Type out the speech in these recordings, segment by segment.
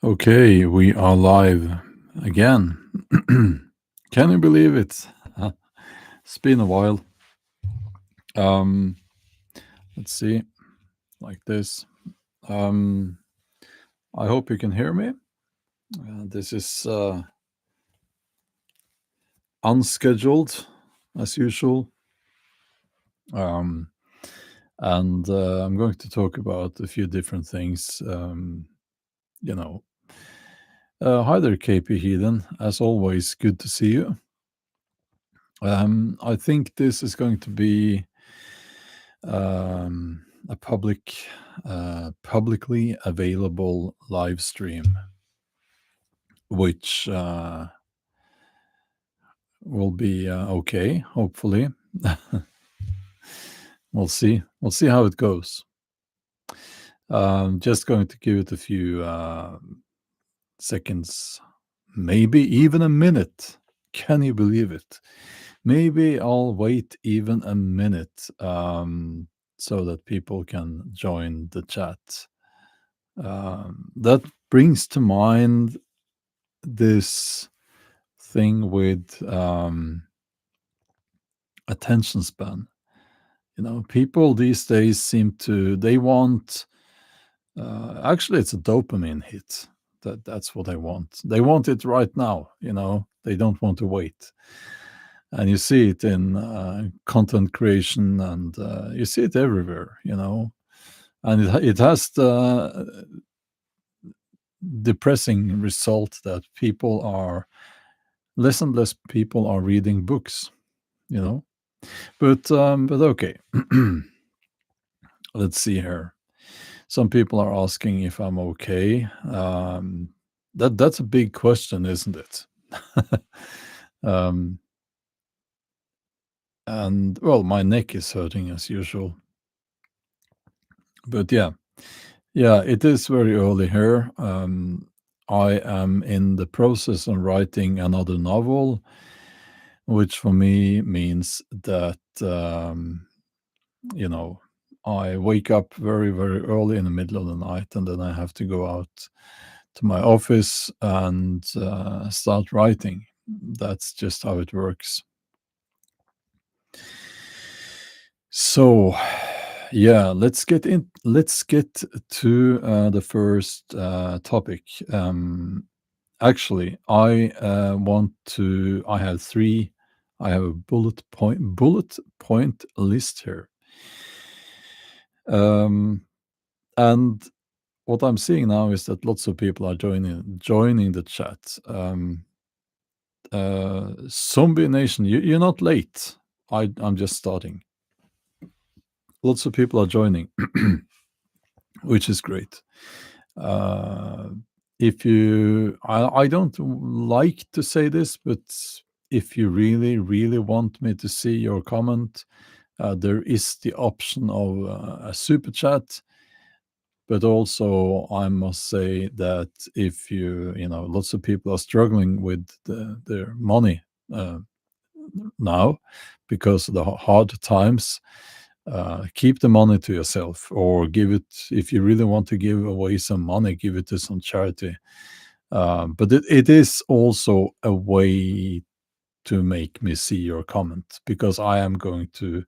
Okay, we are live again. Can you believe it? It's been a while. Um, let's see, like this. Um, I hope you can hear me. This is unscheduled, as usual. Um, and I'm going to talk about a few different things. You know, Hi there, KP Heathen. As always, good to see you. I think this is going to be a publicly available live stream, which will be okay. Hopefully, We'll see how it goes. Just going to give it a few seconds, maybe even a minute. Can you believe it? Maybe I'll wait even a minute so that people can join the chat. That brings to mind this thing with attention span. People these days they want, actually, it's a dopamine hit. That's what they want. They want it right now. They don't want to wait. And you see it in content creation, and you see it everywhere. And it has the depressing result that less and less people are reading books. But okay. Let's see here. Some people are asking if I'm okay. That's a big question, isn't it? um, and well, my neck is hurting as usual. But yeah, it is very early here. I am in the process of writing another novel, which for me means that I wake up very, very early in the middle of the night, and then I have to go out to my office and start writing. That's just how it works. So, yeah, let's get to the first topic. Actually, I have a bullet point list here. And what I'm seeing now is that lots of people are joining the chat. Zombie Nation, you're not late. I'm just starting. Lots of people are joining, which is great. If you, I don't like to say this, but if you really, really want me to see your comment, there is the option of a super chat. But also, I must say that if lots of people are struggling with their money now because of the hard times, keep the money to yourself, or give it, if you really want to give away some money, give it to some charity. But it is also a way to make me see your comment, because I am going to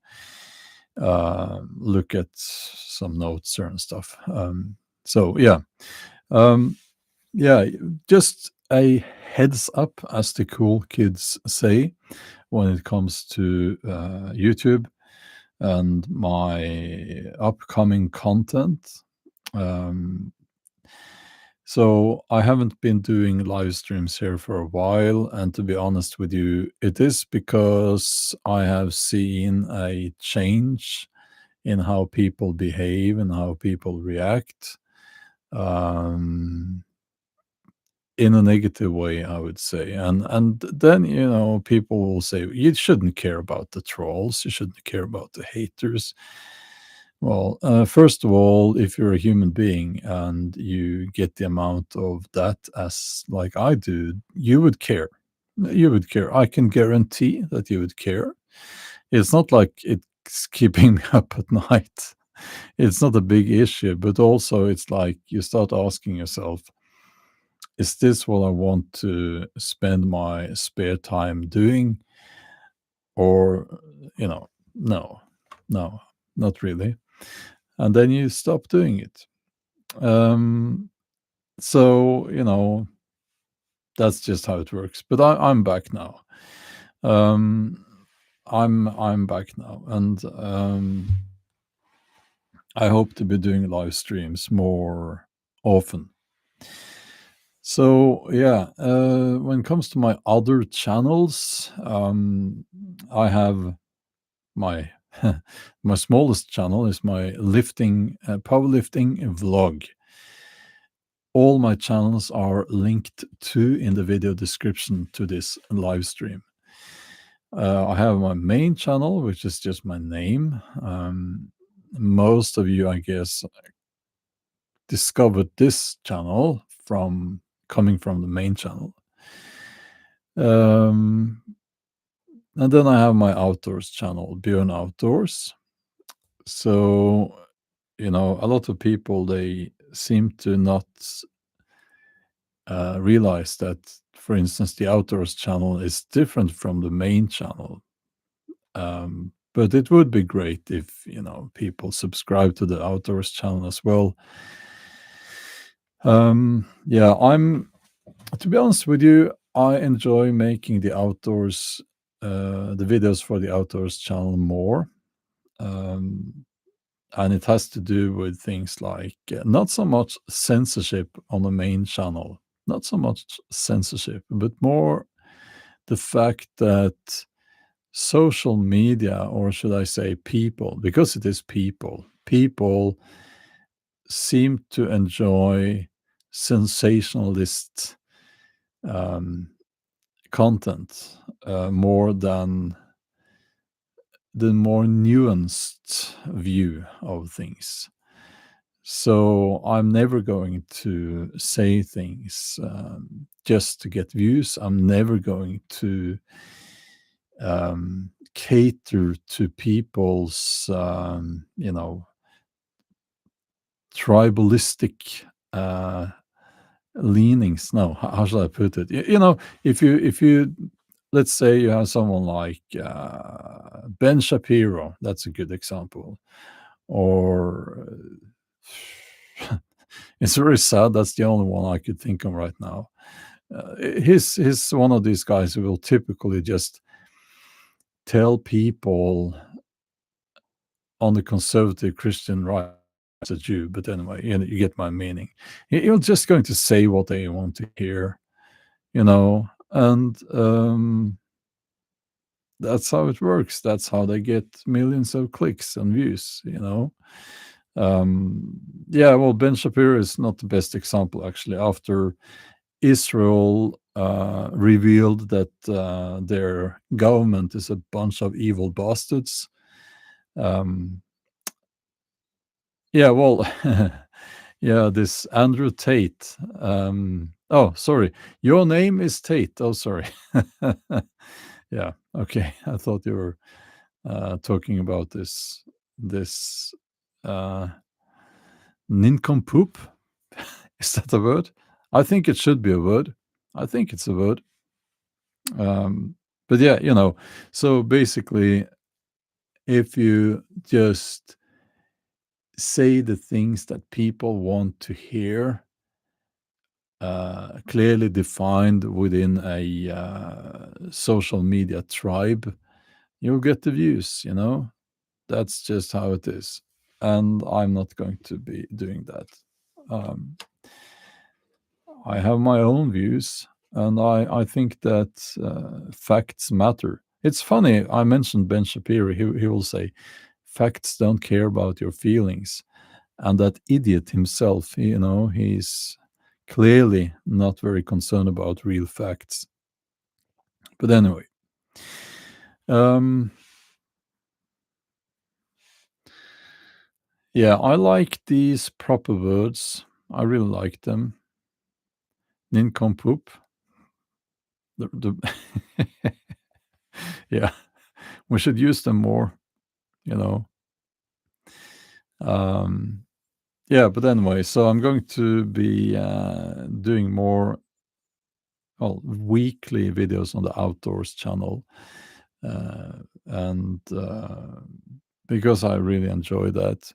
look at some notes and stuff. So just a heads up, as the cool kids say, when it comes to YouTube and my upcoming content. So I haven't been doing live streams here for a while, and to be honest with you, it is because I have seen a change in how people behave and how people react, in a negative way, I would say. And then people will say, you shouldn't care about the trolls, you shouldn't care about the haters. Well, first of all, if you're a human being and you get the amount of that as like I do, you would care. You would care. I can guarantee that you would care. It's not like it's keeping me up at night. It's not a big issue, but also it's like you start asking yourself, is this what I want to spend my spare time doing? Or, no, no, not really. And then you stop doing it. Um, so, that's just how it works. But I'm back now. Um, I'm back now, and I hope to be doing live streams more often. So yeah, when it comes to my other channels, I have my my smallest channel is my powerlifting vlog. All my channels are linked to in the video description to this live stream. I have my main channel, which is just my name. Most of you, I guess, discovered this channel from coming from the main channel. And then I have my outdoors channel, Bjorn Outdoors. So, a lot of people, they seem to not realize that, for instance, the outdoors channel is different from the main channel. But it would be great if, people subscribe to the outdoors channel as well. Yeah, to be honest with you, I enjoy making the videos for the outdoors channel more. And it has to do with things like not so much censorship on the main channel, not so much censorship, but more the fact that social media, or should I say people, because it is people seem to enjoy sensationalist content more than the more nuanced view of things. So I'm never going to say things just to get views. I'm never going to cater to people's, tribalistic leanings. No, how shall I put it? If you let's say you have someone like Ben Shapiro, that's a good example, or it's very sad. That's the only one I could think of right now. He's one of these guys who will typically just tell people on the conservative Christian right as a Jew, but anyway, you get my meaning. You're just going to say what they want to hear, and that's how it works. That's how they get millions of clicks and views. Yeah, well, Ben Shapiro is not the best example, actually. After Israel revealed that their government is a bunch of evil bastards. Yeah, well, yeah, this Andrew Tate. Oh, sorry, your name is Tate. Oh, sorry. Yeah, okay. I thought you were talking about this nincompoop. Is that a word? I think it should be a word. I think it's a word. But yeah, so basically, if you just say the things that people want to hear, clearly defined within a social media tribe, you'll get the views. That's just how it is. And I'm not going to be doing that. I have my own views, and I think that facts matter. It's funny, I mentioned Ben Shapiro. He will say, facts don't care about your feelings. And that idiot himself, he's clearly not very concerned about real facts. But anyway, yeah, I like these proper words. I really like them. Nincompoop. Yeah, we should use them more, you know. Yeah, but anyway, so I'm going to be doing more weekly videos on the outdoors channel, and because I really enjoy that.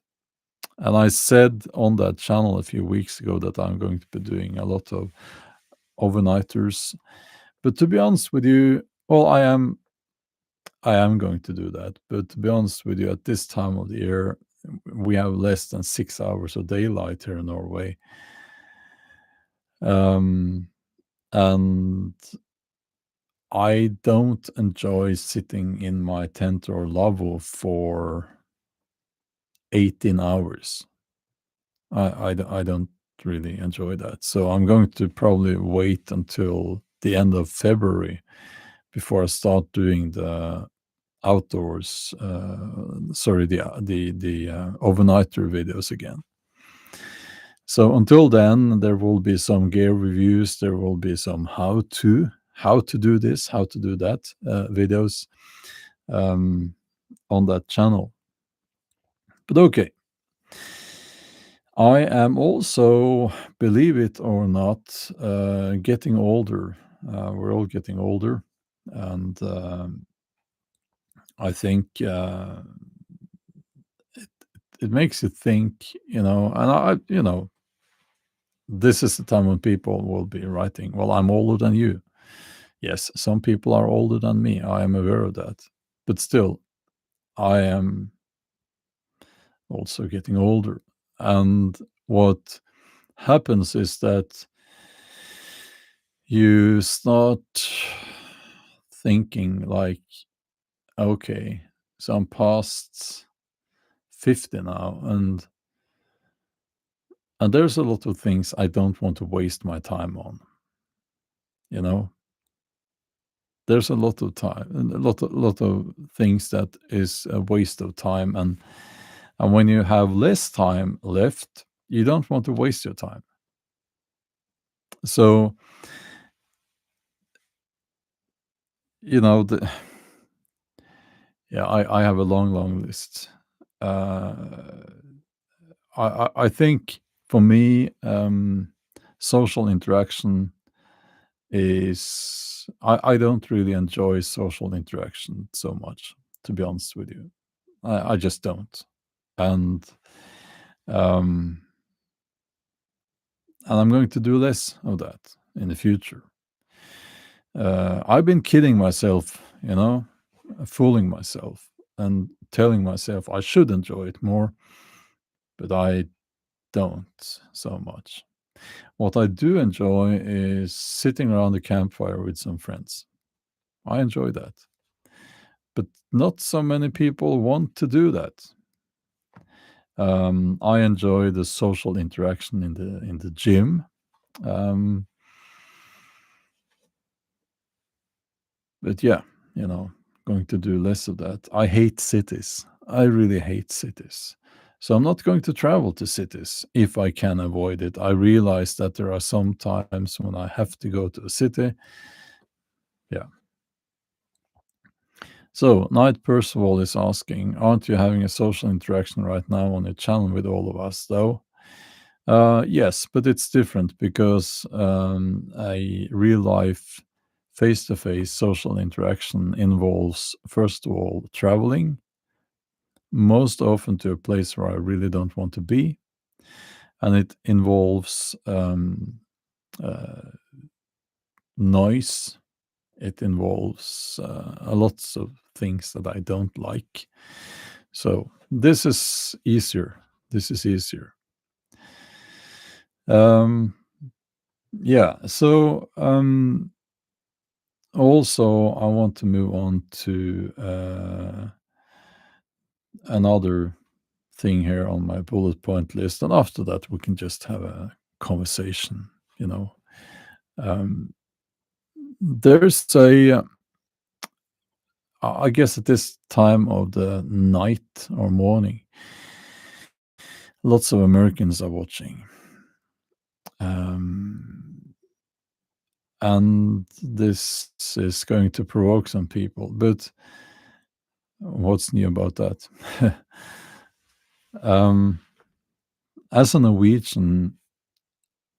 And I said on that channel a few weeks ago that I'm going to be doing a lot of overnighters. But to be honest with you, well, I am going to do that. But to be honest with you, at this time of the year, we have less than 6 hours of daylight here in Norway. Um, and I don't enjoy sitting in my tent or lavvo for 18 hours. I don't really enjoy that. So I'm going to probably wait until the end of February before I start doing the outdoors, the overnighter videos again. So until then, there will be some gear reviews. There will be some how to do this, how to do that videos um, on that channel. But okay, I am also, believe it or not, getting older. We're all getting older, and I think it makes you think, and this is the time when people will be writing, well, I'm older than you. Yes, some people are older than me. I am aware of that. But still, I am also getting older. And what happens is that you start thinking like, okay, so I'm past 50 now, and there's a lot of things I don't want to waste my time on. You know, there's a lot of time, a lot of things that is a waste of time, and when you have less time left, you don't want to waste your time. So the yeah, I have a long list. Uh, I think for me, social interaction is I don't really enjoy social interaction so much, to be honest with you. I just don't. And um and I'm going to do less of that in the future. I've been kidding myself, fooling myself and telling myself I should enjoy it more, but I don't so much. What I do enjoy is sitting around the campfire with some friends. I enjoy that. But not so many people want to do that. I enjoy the social interaction in the gym. Um, but yeah, going to do less of that. I hate cities. I really hate cities. So I'm not going to travel to cities if I can avoid it. I realize that there are some times when I have to go to a city. Yeah. So Knight Percival is asking, aren't you having a social interaction right now on your channel with all of us, though? Yes, but it's different because a real life face to face social interaction involves, first of all, traveling, most often to a place where I really don't want to be. And it involves uh, noise. It involves a lots of things that I don't like. So this is easier. This is easier. Um, yeah. So also, I want to move on to another thing here on my bullet point list, and after that, we can just have a conversation. Um, there's I guess at this time of the night or morning, lots of Americans are watching. And this is going to provoke some people, but what's new about that? As a Norwegian,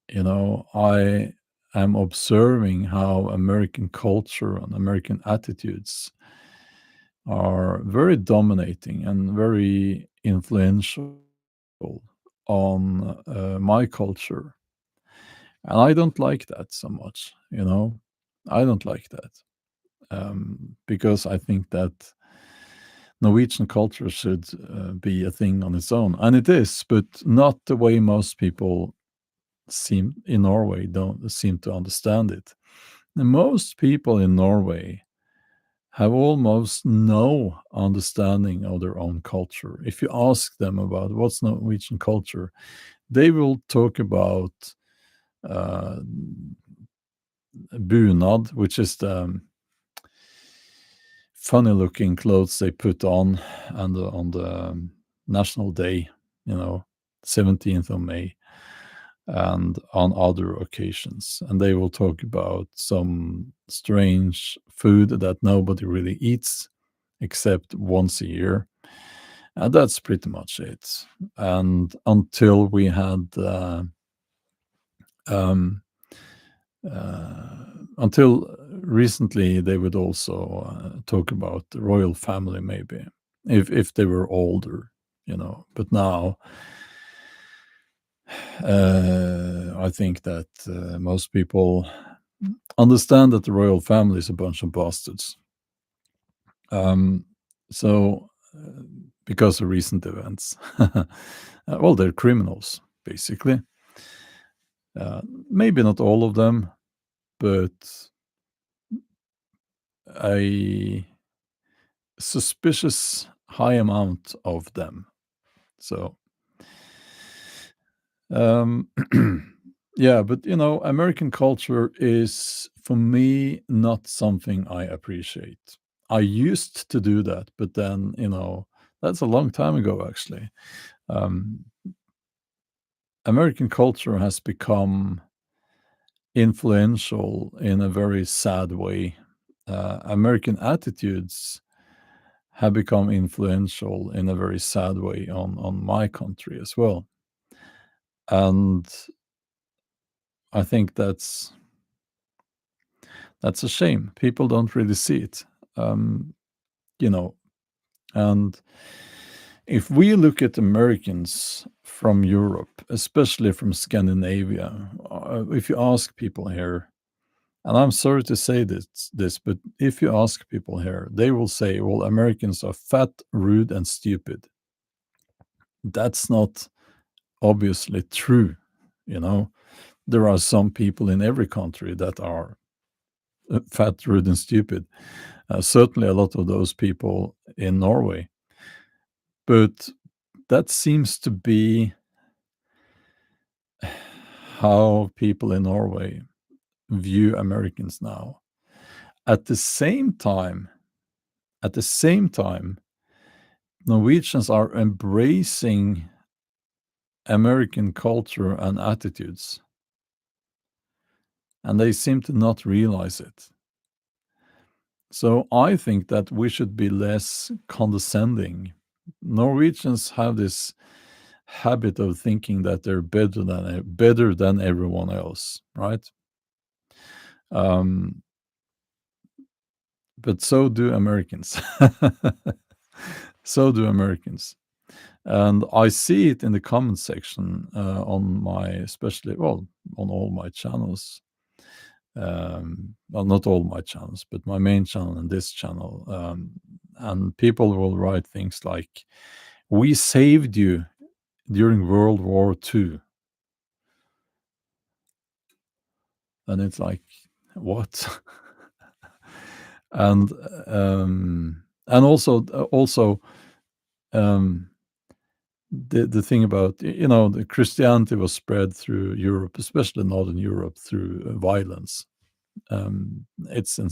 I am observing how American culture and American attitudes are very dominating and very influential on my culture. And I don't like that so much, you know? I don't like that because I think that Norwegian culture should be a thing on its own. And it is, but not the way most people seem in Norway don't seem to understand it. And most people in Norway have almost no understanding of their own culture. If you ask them about what's Norwegian culture, they will talk about uh, bunad, which is the funny-looking clothes they put on the National Day, 17th of May, and on other occasions. And they will talk about some strange food that nobody really eats except once a year. And that's pretty much it. And um, until recently, they would also talk about the royal family, maybe if they were older, But now, I think that most people understand that the royal family is a bunch of bastards. Um, so, because of recent events, well, they're criminals, basically. Maybe not all of them, but a suspicious high amount of them. So, um, yeah, but American culture is for me not something I appreciate. I used to do that, but then, that's a long time ago, actually. Um, American culture has become influential in a very sad way. American attitudes have become influential in a very sad way on my country as well. And I think that's a shame. People don't really see it. Um, you know, and if we look at Americans from Europe, especially from Scandinavia, if you ask people here, and I'm sorry to say this, but if you ask people here, they will say, well, Americans are fat, rude, and stupid. That's not obviously true. You know, there are some people in every country that are fat, rude, and stupid. Certainly a lot of those people in Norway. But that seems to be how people in Norway view Americans now. At the same time, at the same time, Norwegians are embracing American culture and attitudes, and they seem to not realize it. So I think that we should be less condescending. Norwegians have this habit of thinking that they're better than everyone else, right? Um, but so do Americans. So do Americans. And I see it in the comment section on my, especially, well, on all my channels. Well, not all my channels, but my main channel and this channel. And people will write things like, "We saved you during World War II." And it's like, what? And also um, the thing about the Christianity was spread through Europe, especially Northern Europe, through violence. It's an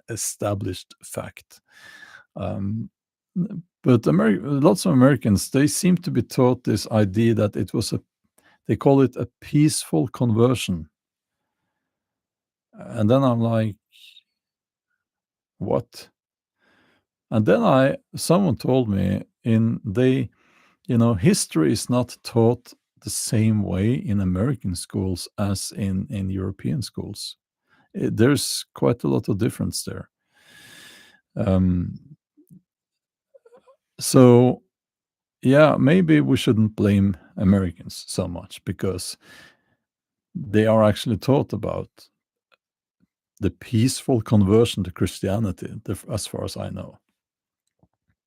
established fact. Um, but lots of Americans, they seem to be taught this idea that they call it a peaceful conversion. And then I'm like, what? And then someone told me history is not taught the same way in American schools as in European schools. There's quite a lot of difference there. Um, so yeah, maybe we shouldn't blame Americans so much because they are actually taught about the peaceful conversion to Christianity, as far as I know.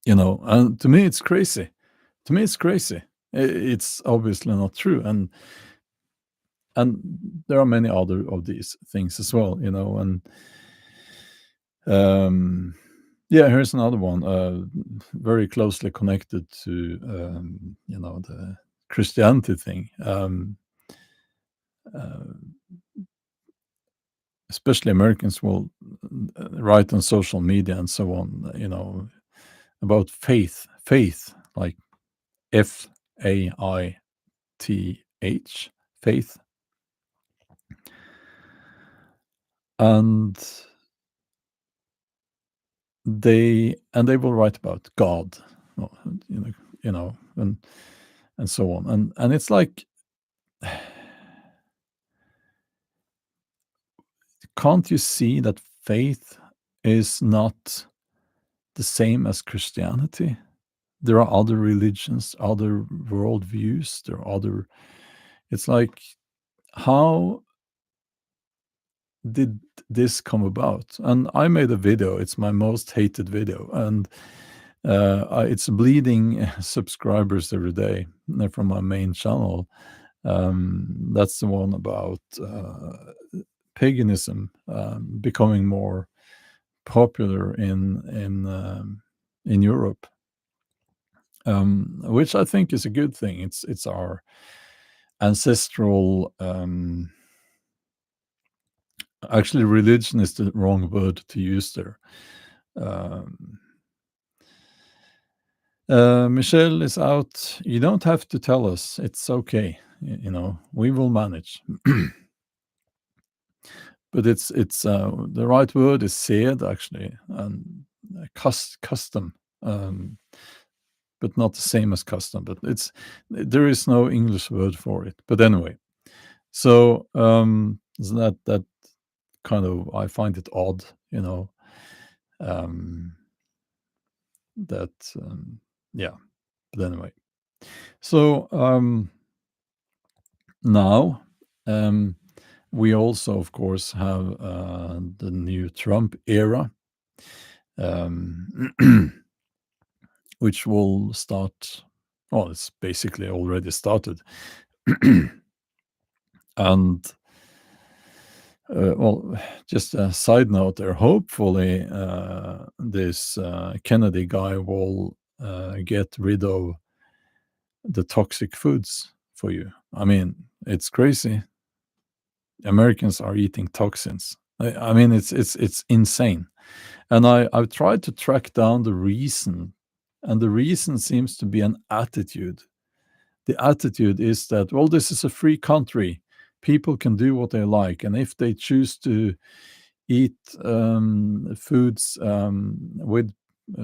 And to me, it's crazy. To me, it's crazy. It's obviously not true, and there are many other of these things as well. And yeah, here's another one, very closely connected to the Christianity thing. Uh, Especially Americans will write on social media and so on, about faith, like FAITH, faith, and they will write about God, uh, and so on, and it's like, can't you see that faith is not the same as Christianity? There are other religions, other worldviews. There are other. It's like, how did this come about? And I made a video. It's my most hated video, and it's bleeding subscribers every day from my main channel. That's the one about paganism becoming more popular in Europe, which I think is a good thing. It's our ancestral. Actually, religion is the wrong word to use there. Um, Michelle is out. You don't have to tell us. It's okay. We will manage. But it's the right word is sed, actually, and custom, but not the same as custom. But there is no English word for it. But anyway, so that kind of, I find it odd, um, that yeah. But anyway, so now we also, of course, have the new Trump era, which will start. Well, it's basically already started, and well, just a side note there. Hopefully, this Kennedy guy will get rid of the toxic foods for you. I mean, it's crazy. Americans are eating toxins. I mean, it's insane. And I've tried to track down the reason, and the reason seems to be an attitude. The attitude is that, well, this is a free country. People can do what they like, and if they choose to eat foods with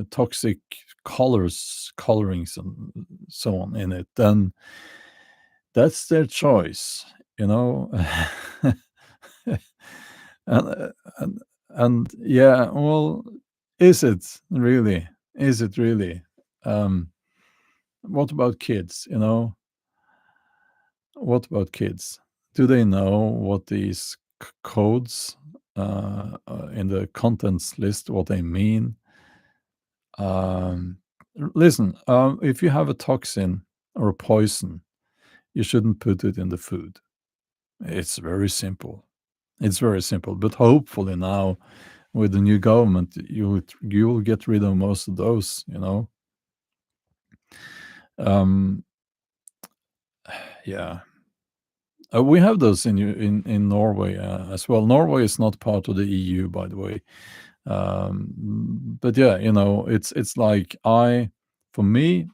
toxic colorings, and so on in it, then that's their choice, you know. and, and yeah, well, is it really? Is it really? Um, what about kids? What about kids? Do they know what these codes in the contents list, what they mean? Listen, if you have a toxin or a poison, you shouldn't put it in the food. It's very simple. It's very simple. But hopefully now, with the new government, you'll get rid of most of those. Um, yeah. We have those in Norway as well. Norway is not part of the EU, by the way. But yeah, it's like, for me,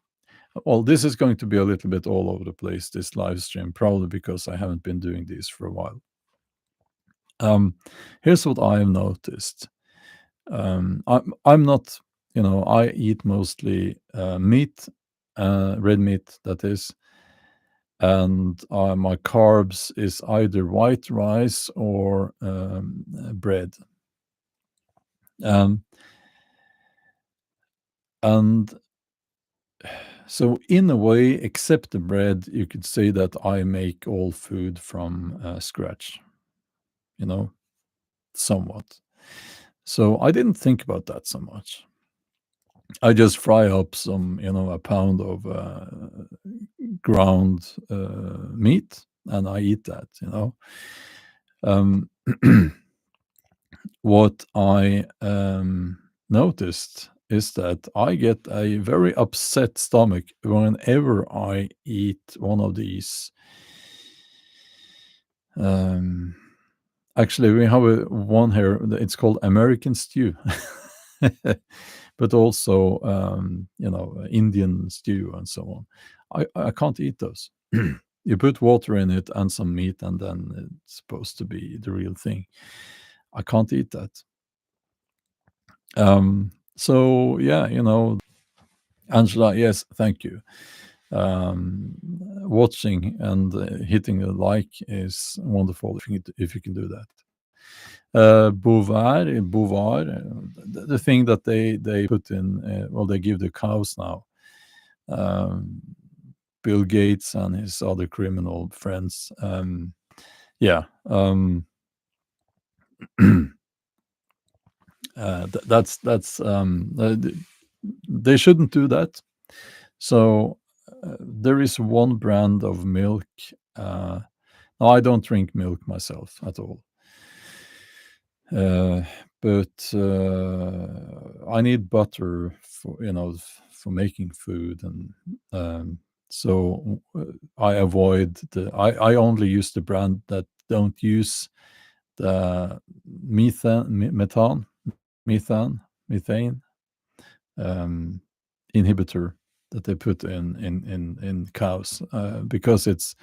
well, this is going to be a little bit all over the place, this live stream, probably because I haven't been doing this for a while. Here's what I have noticed. I'm not, I eat mostly meat, red meat, that is. and my carbs is either white rice or bread. Um, and so in a way, except the bread, you could say that I make all food from scratch, you know, somewhat. So I didn't think about that so much. I just fry up some, a pound of ground meat, and I eat that. Um, what I noticed is that I get a very upset stomach whenever I eat one of these. Um, Actually, we have one here. It's called American stew, but also Indian stew and so on. I can't eat those. You put water in it and some meat, and then it's supposed to be the real thing. I can't eat that. So yeah, Angela, yes, thank you. Watching and hitting a like is wonderful if you can do that. Bouvard, the thing that they put in, well, they give the cows now. Um, Bill Gates and his other criminal friends. Yeah, they shouldn't do that. So there is one brand of milk. No, I don't drink milk myself at all. Uh, but I need butter for making food, and so I avoid I only use the brand that don't use the methane um, inhibitor that they put in cows, because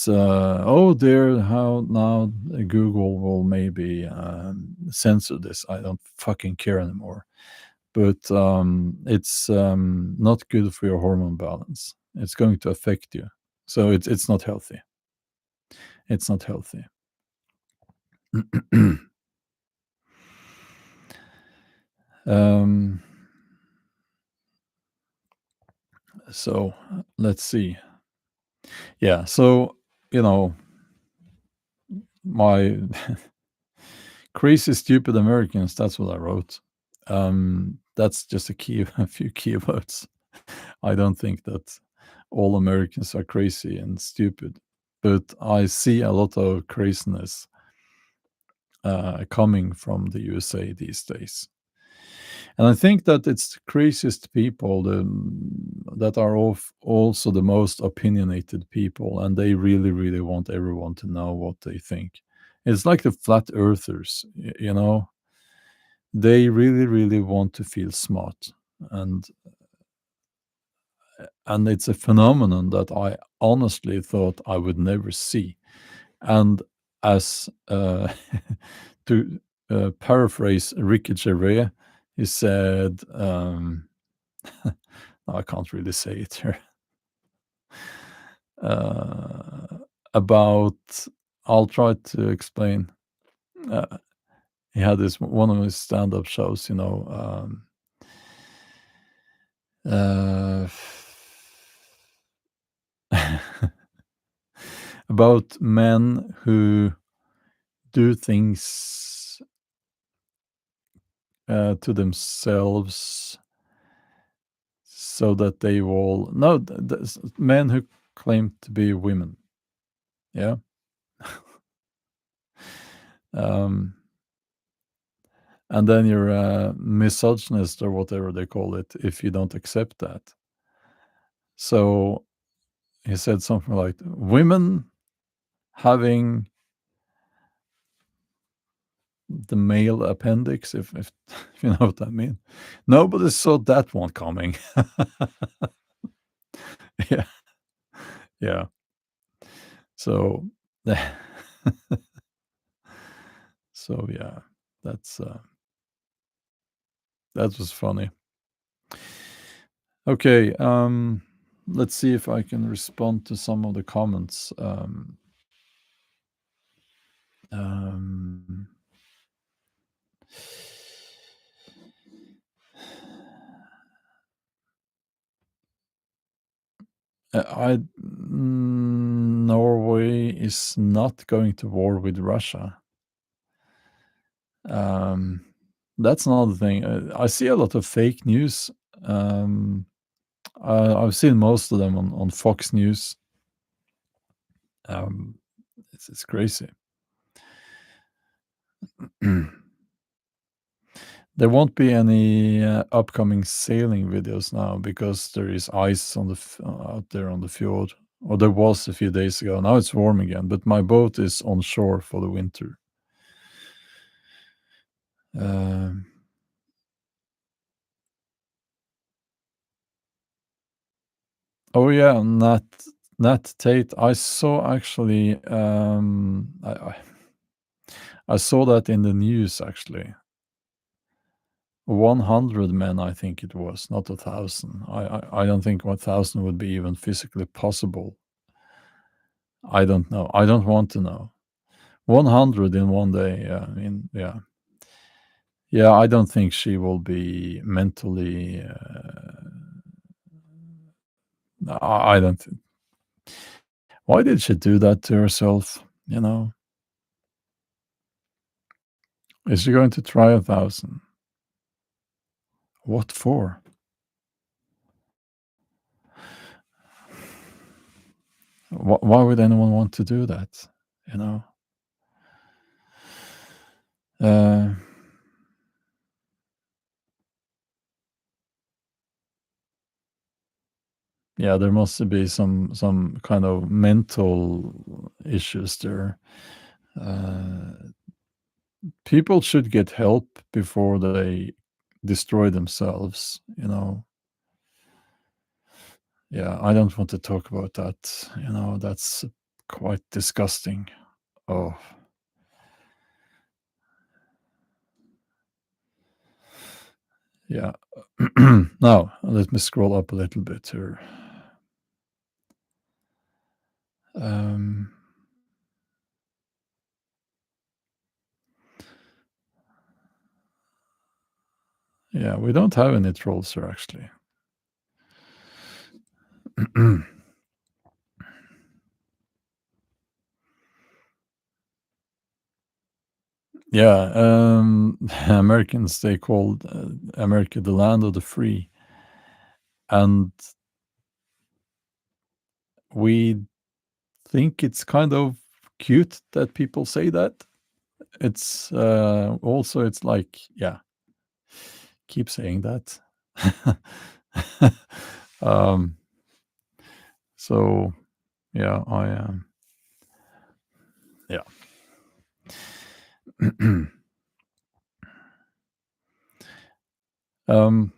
oh dear, how now Google will maybe censor this. I don't fucking care anymore. But it's not good for your hormone balance. It's going to affect you. So it's not healthy. It's not healthy. um, so let's see. Yeah, so my crazy stupid Americans, that's what I wrote. That's just a few keywords. I don't think that all Americans are crazy and stupid, but I see a lot of craziness coming from the USA these days. And I think that it's the craziest people that are also the most opinionated people, and they really, really want everyone to know what they think. It's like the flat earthers, they really, really want to feel smart. And it's a phenomenon that I honestly thought I would never see. And as to paraphrase Ricky Gervais, he said, no, I can't really say it here, uh, about, I'll try to explain. Uh, he had this one of his stand-up shows, uh, about men who do things to themselves so that they will no men who claim to be women. Yeah. um and then you're a misogynist or whatever they call it if you don't accept that. So he said something like, women having the male appendix, if if you know what I mean. Nobody saw that one coming. Yeah. Yeah. So so yeah, that's that was funny. Okay, let's see if I can respond to some of the comments. Um, Norway is not going to war with Russia. That's another thing. I see a lot of fake news. I've seen most of them on Fox News. It's crazy. There won't be any upcoming sailing videos now because there is ice on out there on the fjord. Or there was a few days ago. Now it's warm again, but my boat is on shore for the winter. Um, oh yeah, Nat Tate. I saw actually. I saw that in the news actually. 100 men, I think it was, not 1,000. I don't think 1,000 would be even physically possible. I don't know. I don't want to know. 100 in one day. Yeah, I mean, yeah. Yeah, I don't think she will be mentally. I don't. Why did she do that to herself? You know, is she going to try 1,000? What for? Why would anyone want to do that? You know. Uh, yeah, there must be some kind of mental issues there. People should get help before they destroy themselves. You know. Yeah, I don't want to talk about that. You know, that's quite disgusting. Oh, yeah. Now, let me scroll up a little bit here. Um, yeah, we don't have any trolls here, actually. Yeah, Americans, they called America the land of the free. And we think it's kind of cute that people say that. It's also, it's like, yeah, keep saying that. um, so, yeah, yeah. um,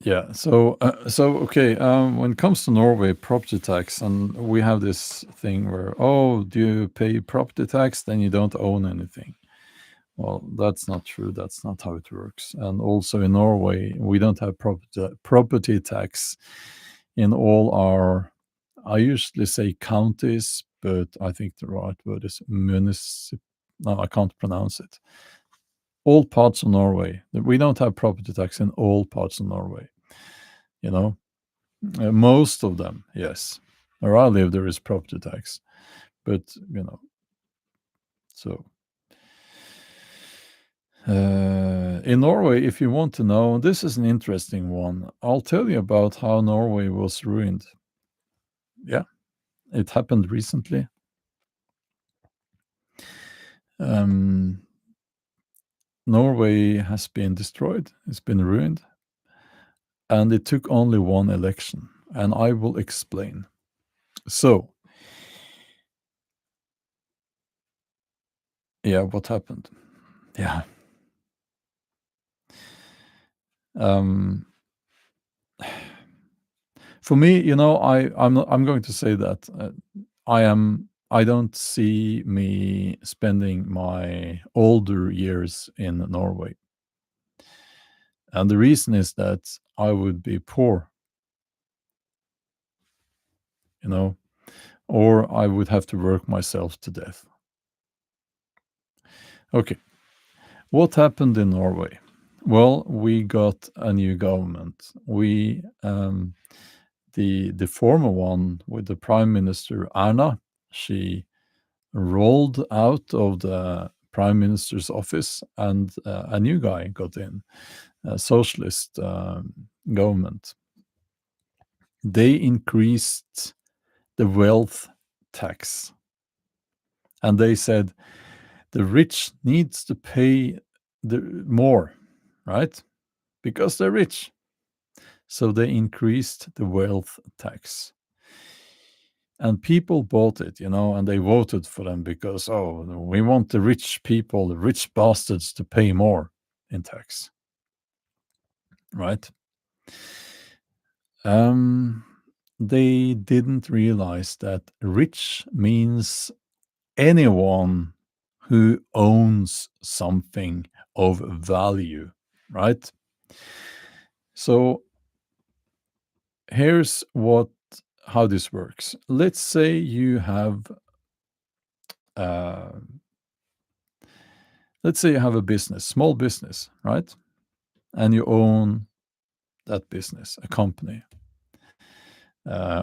Yeah. So okay. When it comes to Norway property tax, and we have this thing where, oh, do you pay property tax? Then you don't own anything. Well, that's not true. That's not how it works. And also in Norway, we don't have property tax in all our. I usually say counties, but I think the right word is municip. No, I can't pronounce it. All parts of Norway. We don't have property tax in all parts of Norway. You know, most of them, yes. Where I live, there is property tax, but so in Norway, if you want to know, this is an interesting one. I'll tell you about how Norway was ruined. Yeah, it happened recently. Um, Norway has been destroyed. It's been ruined, and it took only one election, and I will explain. So, yeah, what happened? Yeah. Um, for me, I'm going to say that I don't see me spending my older years in Norway. And the reason is that I would be poor, you know, or I would have to work myself to death. Okay, what happened in Norway? Well, we got a new government. The former one with the Prime Minister Erna, she rolled out of the Prime Minister's office, and a new guy got in, a socialist government. They increased the wealth tax, and they said the rich needs to pay more, right? Because they're rich. So they increased the wealth tax. And people bought it, and they voted for them because, oh, we want the rich people, the rich bastards, to pay more in tax, right? They didn't realize that rich means anyone who owns something of value, right? So here's how this works. Let's say you have uh, a business, small business, right? And you own that business, a company.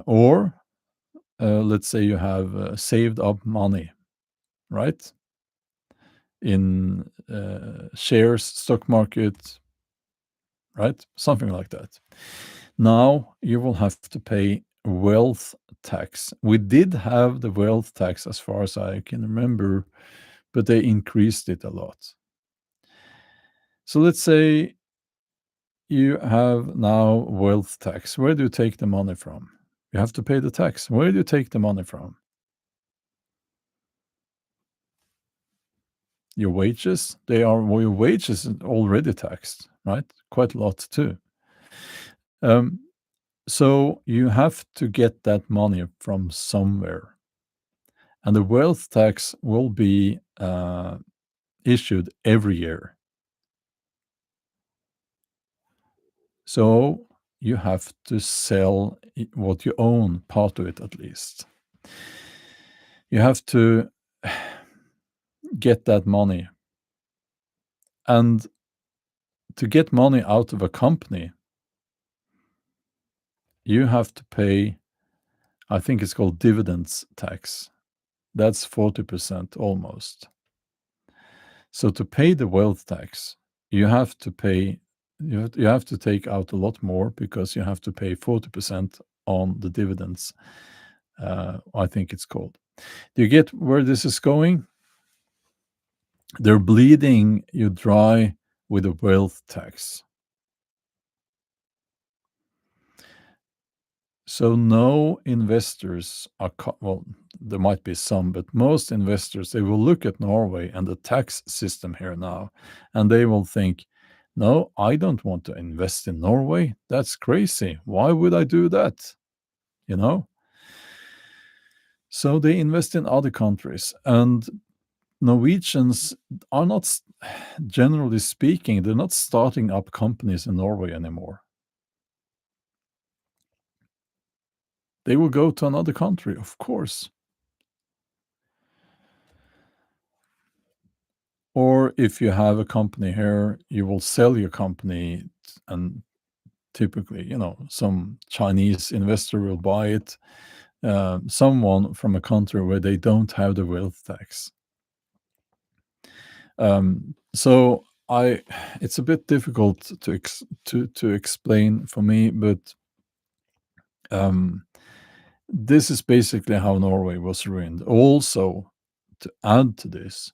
Or let's say you have saved up money, right? In shares, stock market, right? Something like that. Now you will have to pay wealth tax. We did have the wealth tax as far as I can remember, but they increased it a lot. So let's say you have now wealth tax. Where do you take the money from? You have to pay the tax. Where do you take the money from? Your wages? Your wages are already taxed, right? Quite a lot too. Um, so you have to get that money from somewhere. And the wealth tax will be issued every year. So you have to sell what you own, part of it at least. You have to get that money. And to get money out of a company, you have to pay, I think it's called dividends tax. That's 40% almost. So to pay the wealth tax, you have to take out a lot more because you have to pay 40% on the dividends, I think it's called. Do you get where this is going? They're bleeding you dry with a wealth tax. So no investors are well, there might be some, but most investors, they will look at Norway and the tax system here now, and they will think, no, I don't want to invest in Norway. That's crazy. Why would I do that? You know? So they invest in other countries, and Norwegians are not, generally speaking, they're not starting up companies in Norway anymore. They will go to another country, of course. Or if you have a company here, you will sell your company, and typically, some Chinese investor will buy it, someone from a country where they don't have the wealth tax. So it's a bit difficult to explain for me, but this is basically how Norway was ruined. Also, to add to this,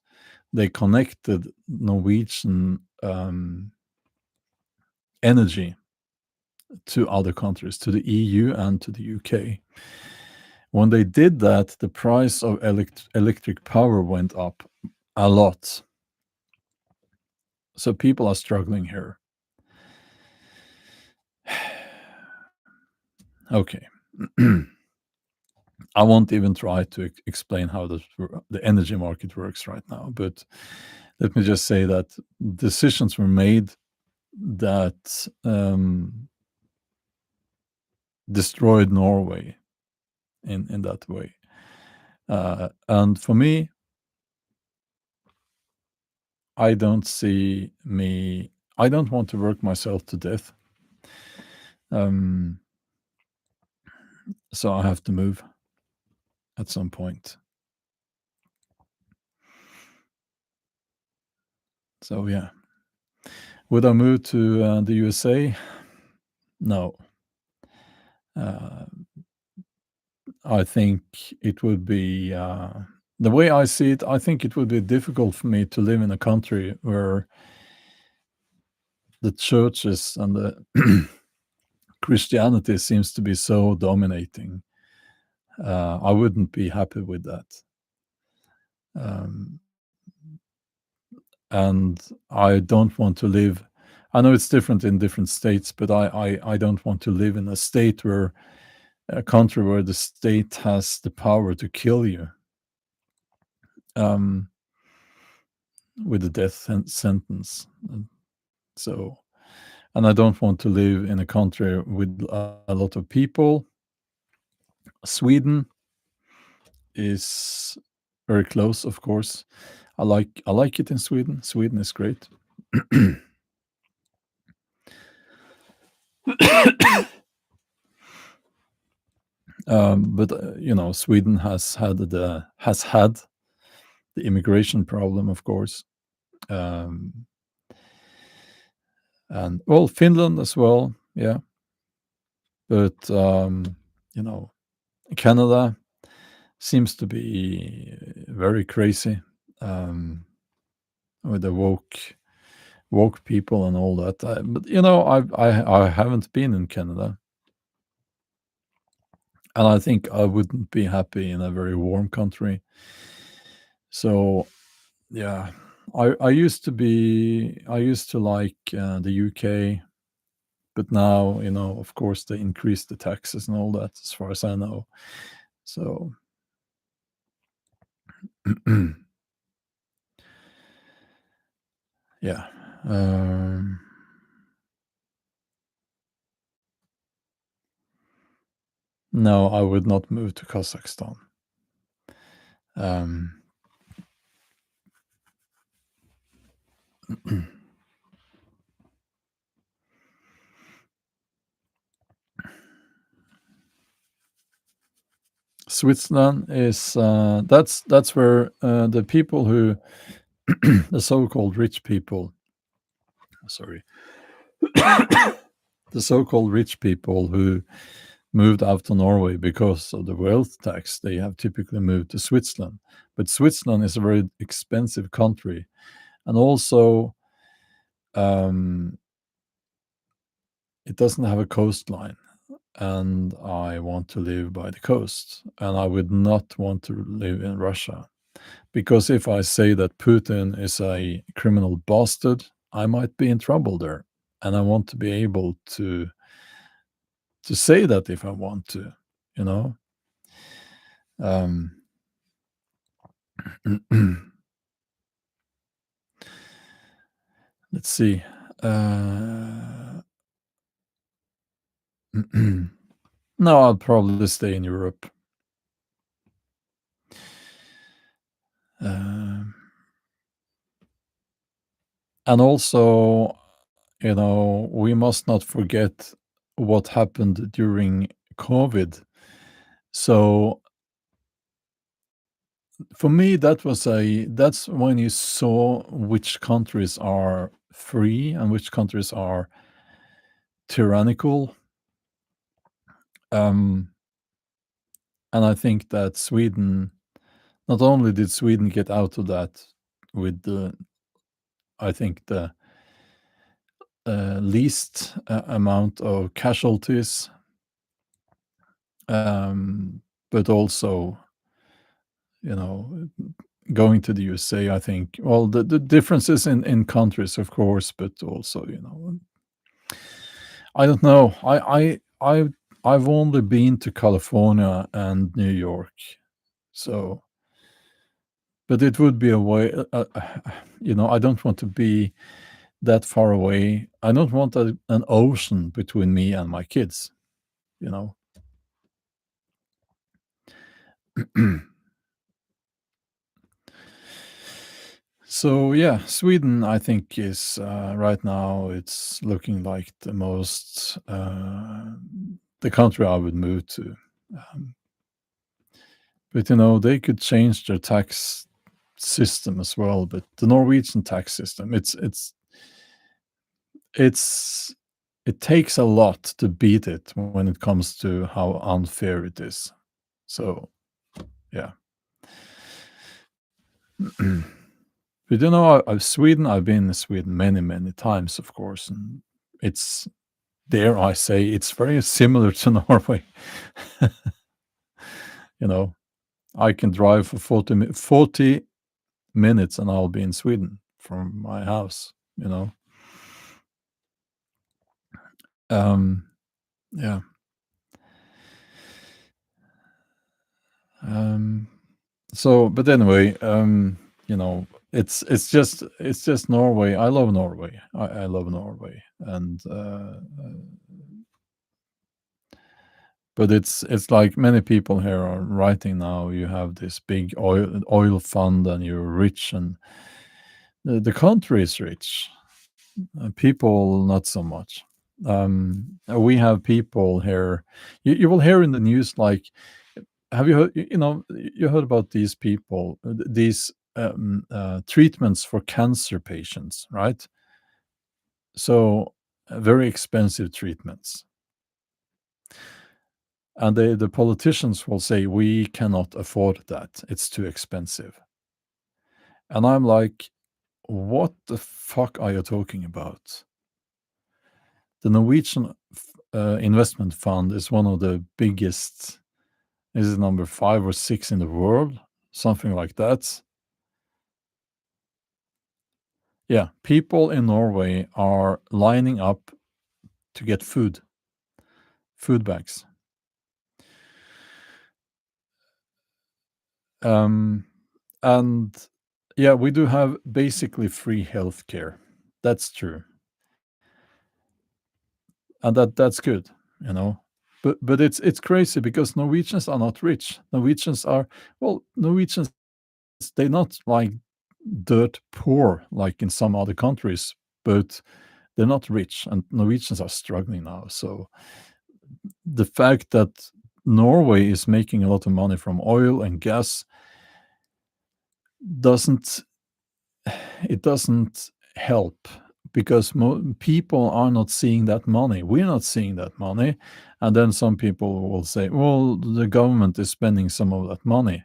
they connected Norwegian energy to other countries, to the EU and to the UK. When they did that, the price of electric power went up a lot. So people are struggling here. Okay. I won't even try to explain how the energy market works right now, but let me just say that decisions were made that destroyed Norway in that way. And for me, I don't see me. I don't want to work myself to death. Um, so I have to move at some point. So yeah, would I move to the USA? No. Uh, I think it would be the way I see it. I think it would be difficult for me to live in a country where the churches and the Christianity seems to be so dominating. I wouldn't be happy with that. Um, and I don't want to live. I know it's different in different states, but I don't want to live in a state where a country where the state has the power to kill you um, with a death sentence. So, and I don't want to live in a country with a lot of people. Sweden is very close, of course. I like it in Sweden. Sweden is great. But Sweden has had the immigration problem, of course, um, and well, Finland as well, yeah. But Canada seems to be very crazy with the woke people and all that. But I haven't been in Canada, and I think I wouldn't be happy in a very warm country. So yeah, I used to like the UK, but now of course they increased the taxes and all that, as far as I know. So yeah. No, I would not move to Kazakhstan. Um, Switzerland is that's where the people who the so-called rich people, sorry, the so-called rich people who moved out to Norway because of the wealth tax, they have typically moved to Switzerland. But Switzerland is a very expensive country, and also um, it doesn't have a coastline. And I want to live by the coast, and I would not want to live in Russia. Because if I say that Putin is a criminal bastard, I might be in trouble there. And I want to be able to say that if I want to, you know. Um, let's see. No, I'll probably stay in Europe. Um, and also, we must not forget what happened during COVID. So for me, that's when you saw which countries are free and which countries are tyrannical. Um, and I think that not only did Sweden get out of that with I think the least amount of casualties, but also, you know, going to the USA, I think, well, the differences in countries, of course, but also, I don't know. I've only been to California and New York, so but it would be a way. I don't want to be that far away. I don't want an ocean between me and my kids, you know. So yeah, Sweden, I think, is right now it's looking like the country I would move to. Um, but they could change their tax system as well. But the Norwegian tax system, it's it takes a lot to beat it when it comes to how unfair it is. So yeah. But Sweden, I've been in Sweden many, many times, of course, and it's dare I say, it's very similar to Norway. You know, I can drive for 40 minutes and I'll be in Sweden from my house, you know. Um, yeah. Um, but anyway, it's just Norway. I love Norway. I love Norway, and but it's like many people here are writing now. You have this big oil fund, and you're rich, and the country is rich. People not so much. We have people here. You will hear in the news like, have you heard? You heard about these people, these treatments for cancer patients, right? So very expensive treatments, and the politicians will say we cannot afford that; it's too expensive. And I'm like, what the fuck are you talking about? The Norwegian investment fund is one of the biggest. Is it number 5 or 6 in the world? Something like that. Yeah, people in Norway are lining up to get food bags. And yeah, we do have basically free healthcare. That's true. And that's good, you know. But it's crazy because Norwegians are not rich. Norwegians, they're not like dirt poor like in some other countries, but they're not rich, and Norwegians are struggling now. So the fact that Norway is making a lot of money from oil and gas doesn't doesn't help, because people are not seeing that money. We're not seeing that money, and then some people will say, "Well, the government is spending some of that money."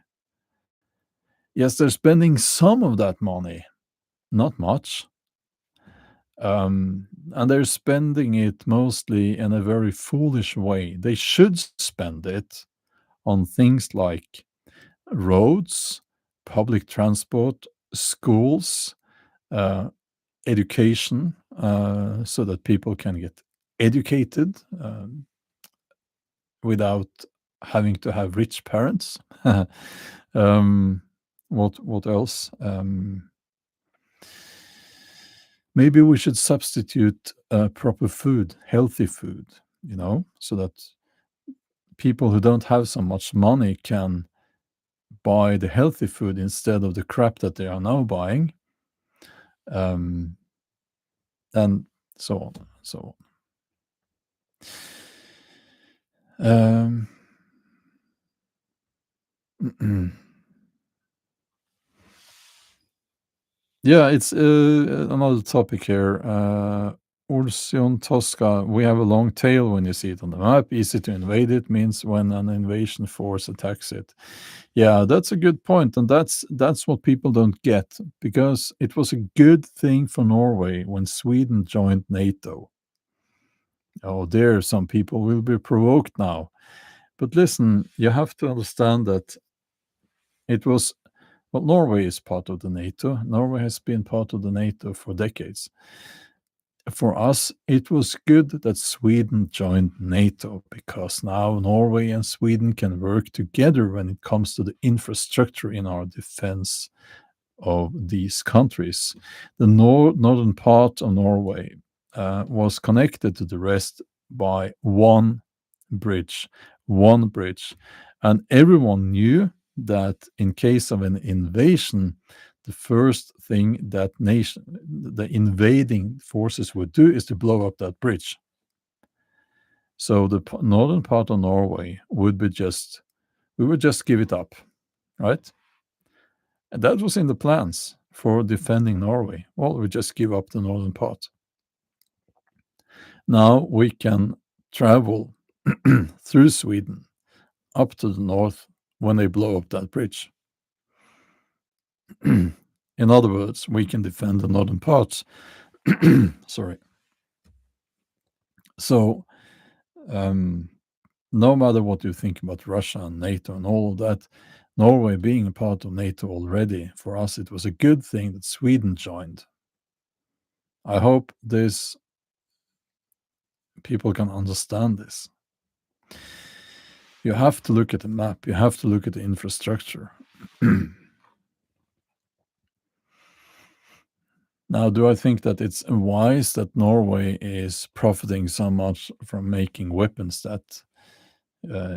Yes, they're spending some of that money, not much. And they're spending it mostly in a very foolish way. They should spend it on things like roads, public transport, schools, uh, education, so that people can get educated without having to have rich parents. What else? Maybe we should substitute proper food, healthy food, so that people who don't have so much money can buy the healthy food instead of the crap that they are now buying, um, and so on, so on. Yeah, it's another topic here. Ursion Tosca, we have a long tail when you see it on the map. Easy to invade it means when an invasion force attacks it. Yeah, that's a good point, and that's what people don't get, because it was a good thing for Norway when Sweden joined NATO. Oh, there, some people will be provoked now. But listen, you have to understand that it was well, Norway is part of the NATO. Norway has been part of the NATO for decades. For us, it was good that Sweden joined NATO, because now Norway and Sweden can work together when it comes to the infrastructure in our defense of these countries. The northern part of Norway was connected to the rest by one bridge, and everyone knew that in case of an invasion, the first thing that the invading forces would do is to blow up that bridge. So the northern part of Norway we would just give it up, right? And that was in the plans for defending Norway. Well, we just give up the northern part. Now we can travel through Sweden up to the north when they blow up that bridge. In other words, we can defend the northern parts. Sorry. So, no matter what you think about Russia and NATO and all of that, Norway being a part of NATO already, for us, it was a good thing that Sweden joined. I hope people can understand this. You have to look at the map. You have to look at the infrastructure. Now, do I think that it's wise that Norway is profiting so much from making weapons that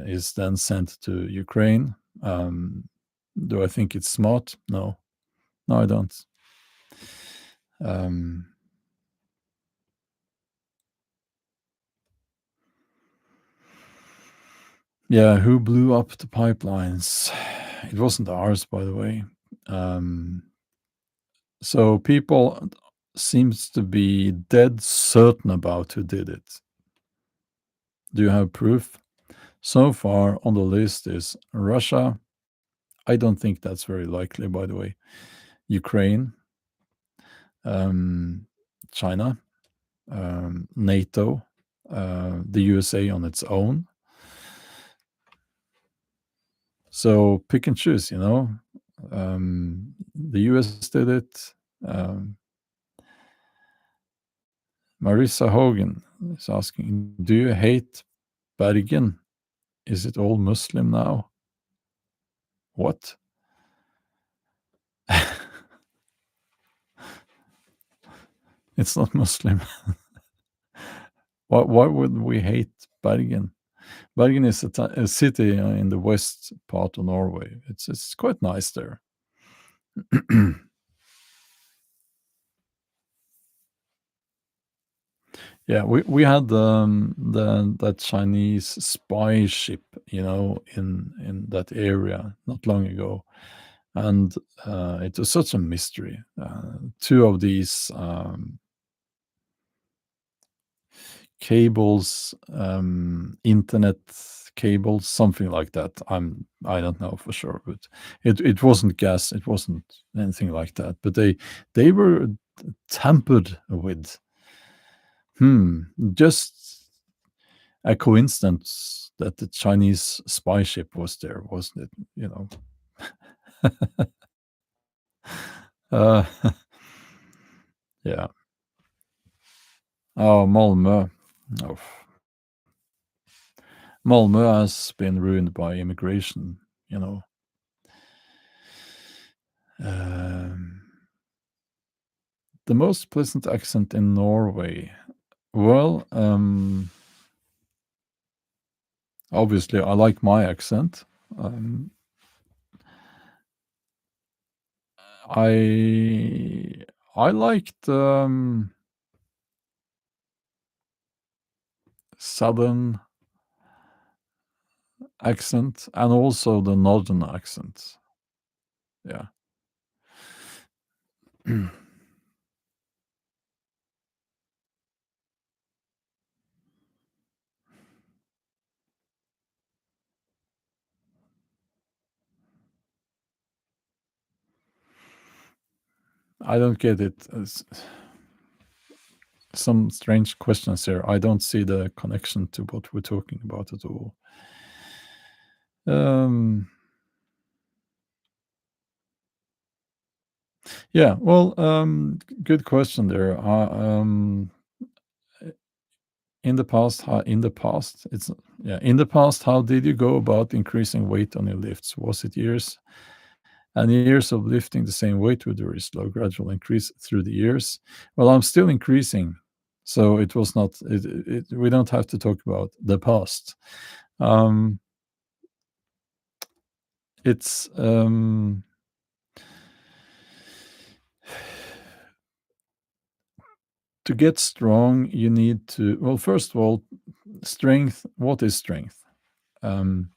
is then sent to Ukraine? Do I think it's smart? No, I don't. Yeah, who blew up the pipelines? It wasn't ours, by the way. So people seems to be dead certain about who did it. Do you have proof? So far on the list is Russia. I don't think that's very likely, by the way. Ukraine, China, NATO, the USA on its own. So pick and choose, the US did it. Marissa Hogan is asking, do you hate Bergen? Is it all Muslim now? What? It's not Muslim. Why would we hate Bergen? Bergen is a city in the west part of Norway. It's quite nice there. Yeah, we had that Chinese spy ship, in that area not long ago, and it was such a mystery. Two of these cables, internet cables, something like that. I don't know for sure, but it wasn't gas, it wasn't anything like that. But they were tampered with. Just a coincidence that the Chinese spy ship was there, wasn't it? uh, yeah. Oh, Malmö. Oh. Malmö has been ruined by immigration. The most pleasant accent in Norway. Well, obviously, I like my accent. I liked southern accent and also the northern accent. Yeah. I don't get it. Some strange questions here. I don't see the connection to what we're talking about at all. Yeah, well, good question there. In the past, how did you go about increasing weight on your lifts? Was it years And years of lifting the same weight with very slow gradual increase through the years. Well, I'm still increasing, so it was not. We don't have to talk about the past. Um, it's To get strong, you need to. Well, first of all, strength. What is strength? Um,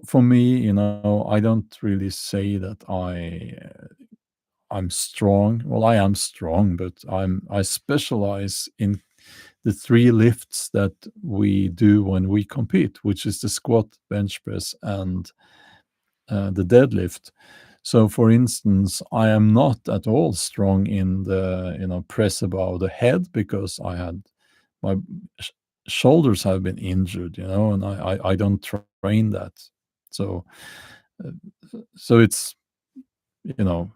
for me, I don't really say that I'm strong. Well, I am strong, but I specialize in the three lifts that we do when we compete, which is the squat, bench press, and the deadlift. So, for instance, I am not at all strong in the press above the head because my sh- shoulders have been injured, and I don't train that. So, uh, it's you know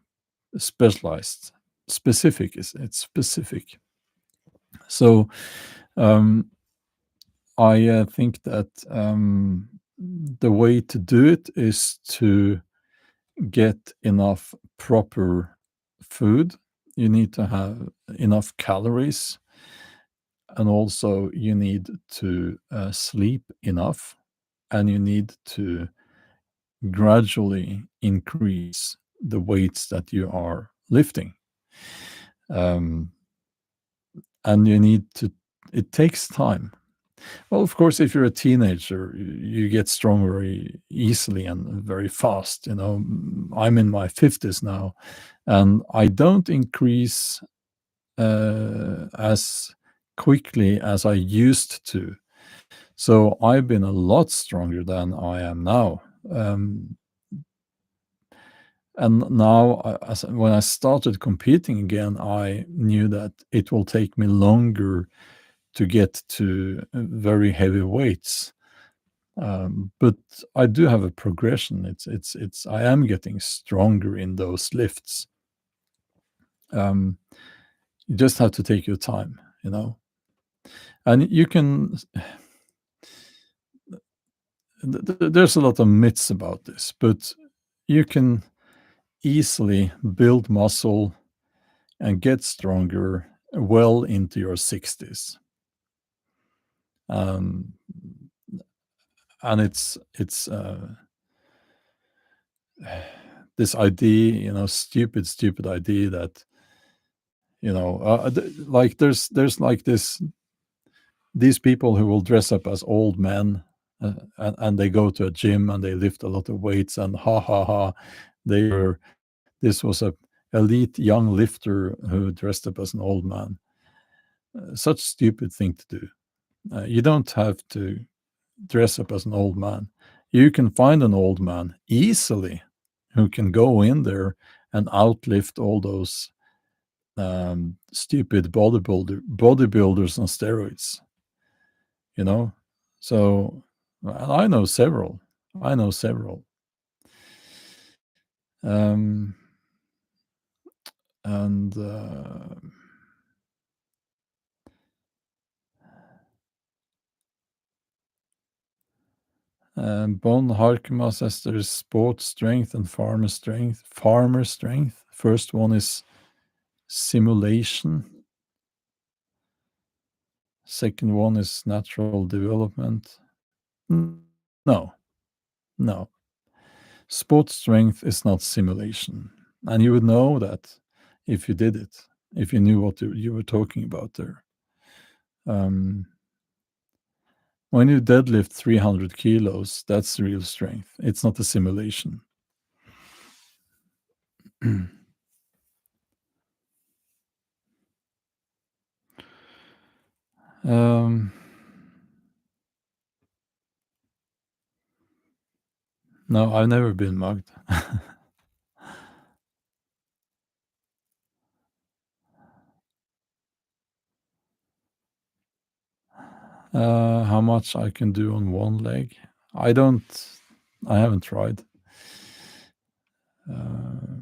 specialized, specific. It's specific. So, um, I think that the way to do it is to get enough proper food. You need to have enough calories, and also you need to sleep enough, and you need to gradually increase the weights that you are lifting. Um, and you need to, it takes time. Well, of course, if you're a teenager, you get strong very easily and very fast. I'm in my 50s now, and I don't increase as quickly as I used to. So I've been a lot stronger than I am now. Um, and now, when I started competing again, I knew that it will take me longer to get to very heavy weights. But I do have a progression. I am getting stronger in those lifts. Um, you just have to take your time, and you can. There's a lot of myths about this, but you can easily build muscle and get stronger well into your 60s. Um, and it's this idea, stupid idea that like there's like these people who will dress up as old men, and they go to a gym and they lift a lot of weights, and ha ha ha, they were this was a elite young lifter who dressed up as an old man. Such stupid thing to do. You don't have to dress up as an old man. You can find an old man easily who can go in there and outlift all those stupid bodybuilders on steroids. You know, so I know several. I know several. Um, and Bon Harkema says there's sports strength and farmer strength. Farmer strength. First one is simulation. Second one is natural development. No, no. Sports strength is not simulation. And you would know that if you did it, if you knew what you were talking about there. Um, when you deadlift 300 kilos, that's real strength. It's not a simulation. um, no, I've never been mugged. How much I can do on one leg? I don't. I haven't tried. Uh,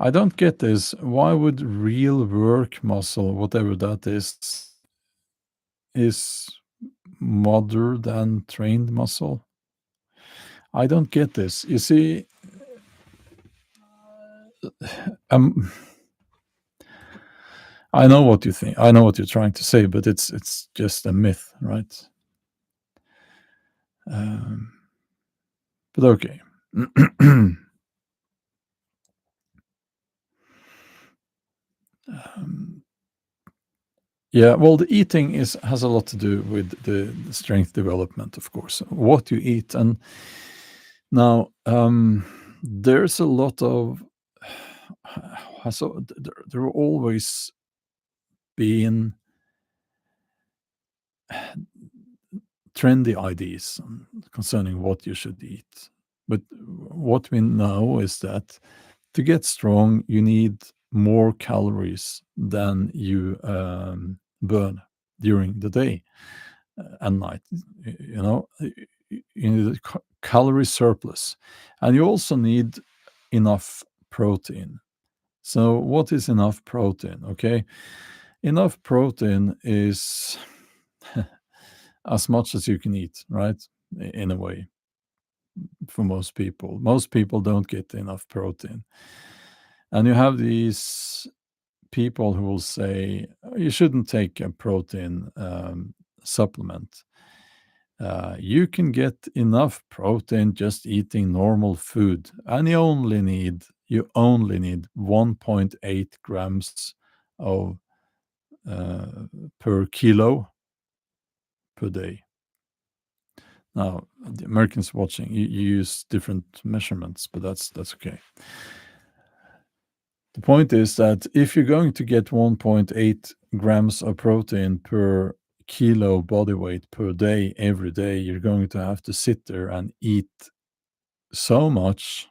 I don't get this. Why would real work muscle, whatever that is modern than trained muscle? I don't get this. You see, um, I know what you think. I know what you're trying to say, but it's just a myth, right? Um, but okay. um, yeah, well, the eating has a lot to do with the strength development, of course. What you eat, and now there's a lot of so there will always been trendy ideas concerning what you should eat. But what we know is that to get strong, you need more calories than you burn during the day and night. You know, you need a calorie surplus, and you also need enough protein. So, what is enough protein? Okay, enough protein is as much as you can eat, right? In a way, for most people. Most people don't get enough protein. And you have these people who will say, "Oh, you shouldn't take a protein supplement. You can get enough protein just eating normal food, and you only need 1.8 grams of per kilo per day." Now, the Americans watching, you use different measurements, but that's okay. The point is that if you're going to get 1.8 grams of protein per kilo body weight per day, every day, you're going to have to sit there and eat so much,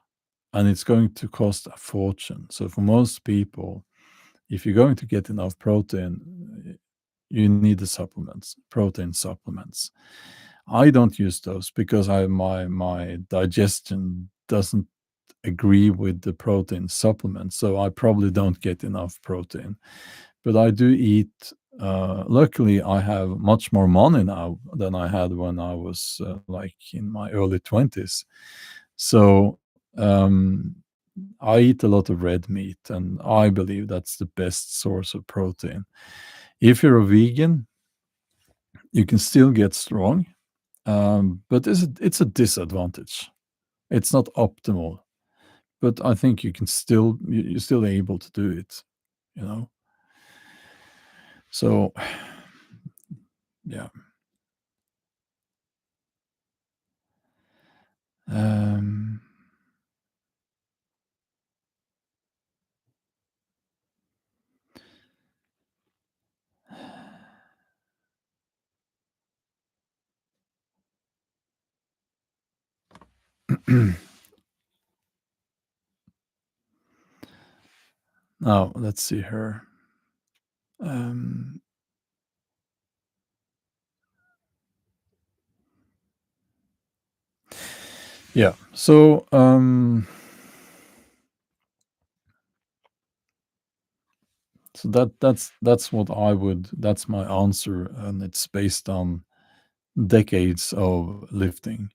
and it's going to cost a fortune. So, for most people, if you're going to get enough protein, you need the supplements, protein supplements. I don't use those because my digestion doesn't agree with the protein supplements, so I probably don't get enough protein. But I do eat. Luckily, I have much more money now than I had when I was like in my early 20s. So I eat a lot of red meat, and I believe that's the best source of protein. If you're a vegan, you can still get strong, but it's a disadvantage. It's not optimal, but I think you can still you're still able to do it, you know. So yeah, um, now let's see here. Um, yeah, so that's what I would. That's my answer, and it's based on decades of lifting.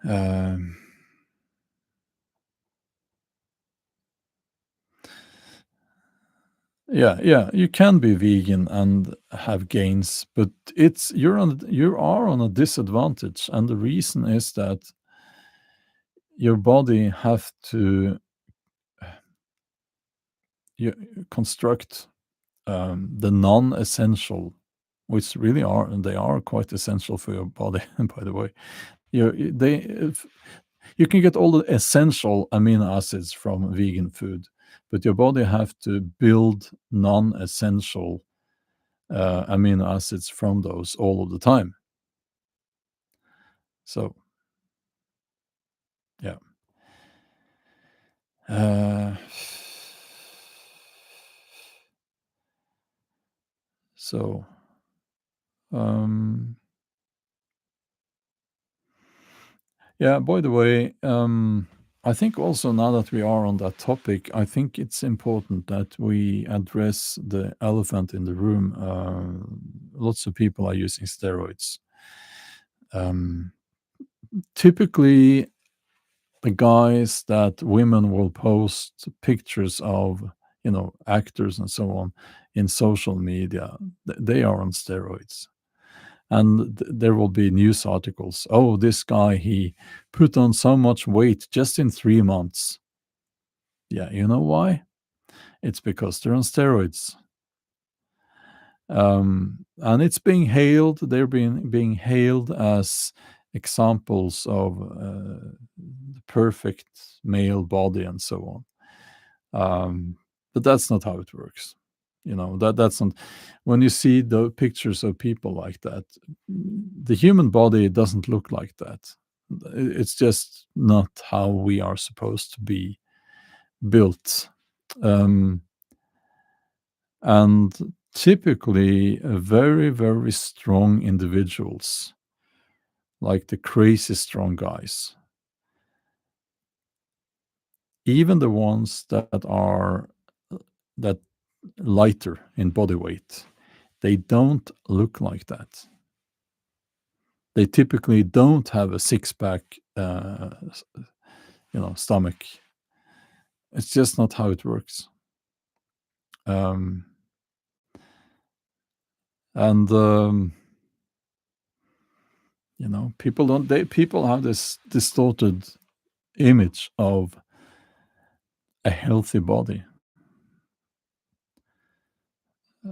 Um, Yeah, yeah, you can be vegan and have gains, but you are on a disadvantage, and the reason is that your body have to you construct the non-essential, which really are and they are quite essential for your body. By the way, you can get all the essential amino acids from vegan food, but your body have to build non-essential amino acids from those all of the time. So yeah. Uh, so um, yeah. By the way, I think also now that we are on that topic, I think it's important that we address the elephant in the room. Lots of people are using steroids. Um, Typically, the guys that women will post pictures of, actors and so on in social media, they are on steroids. And there will be news articles. Oh, this guy, he put on so much weight just in 3 months. Yeah, you know why? It's because they're on steroids. And it's being hailed, they're being hailed as examples of the perfect male body and so on. But that's not how it works. That's not, when you see the pictures of people like that, the human body doesn't look like that. It's just not how we are supposed to be built. Um, and typically, very, very strong individuals, like the crazy strong guys, even the ones that are that lighter in body weight, they don't look like that. They typically don't have a six-pack, stomach. It's just not how it works. Um, and people have this distorted image of a healthy body.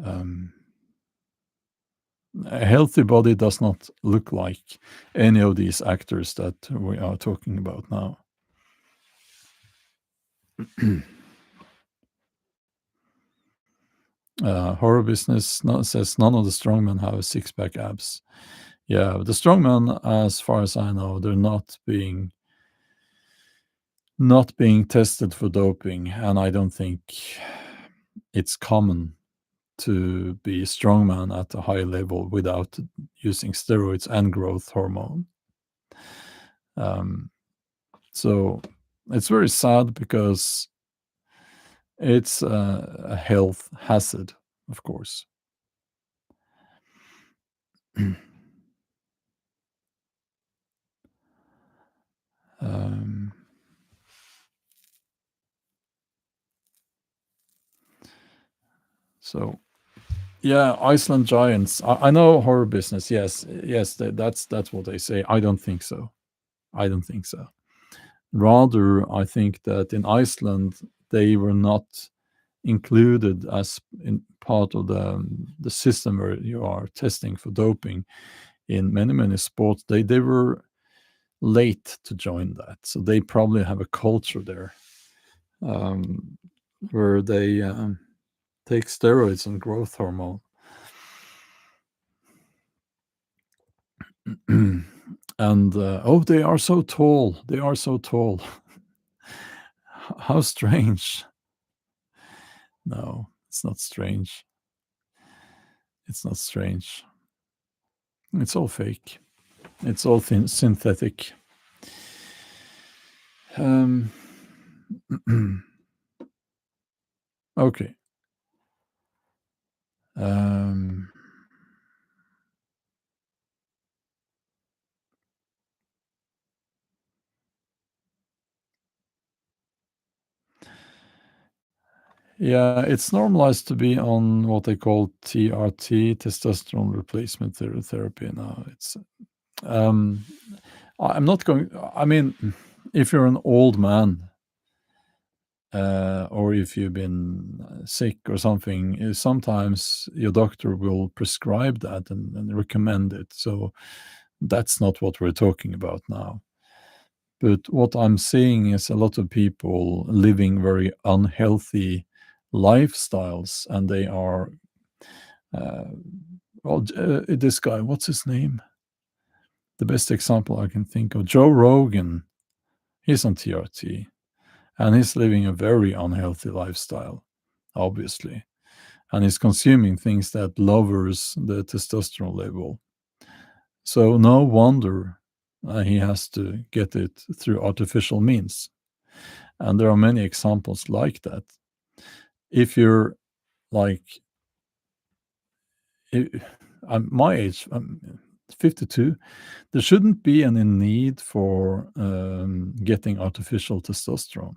Um, a healthy body does not look like any of these actors that we are talking about now. Horror Business says none of the strongmen have a six-pack abs. Yeah, the strongmen, as far as I know, they're not being tested for doping, and I don't think it's common to be a strongman at a high level without using steroids and growth hormone. So it's very sad because it's a health hazard, of course. Um, so yeah, Iceland Giants. I know Horror Business. Yes, yes, that's what they say. I don't think so. I don't think so. Rather, I think that in Iceland they were not included as in part of the system where you are testing for doping in many sports. They were late to join that, so they probably have a culture there um, where they take steroids and growth hormone. And they are so tall. They are so tall. How strange. No, it's not strange. It's not strange. It's all fake. It's all synthetic. Um, okay. Um, yeah, it's normalized to be on what they call TRT, testosterone replacement therapy now. It's I'm not going. I mean, if you're an old man, or if you've been sick or something, sometimes your doctor will prescribe that and recommend it. So that's not what we're talking about now. But what I'm seeing is a lot of people living very unhealthy lifestyles, and they are, uh, this guy, what's his name? The best example I can think of, Joe Rogan. He's on TRT, and he's living a very unhealthy lifestyle, obviously, and he's consuming things that lowers the testosterone level. So no wonder he has to get it through artificial means. And there are many examples like that. If you're like, I'm my age, I'm 52, there shouldn't be any need for getting artificial testosterone.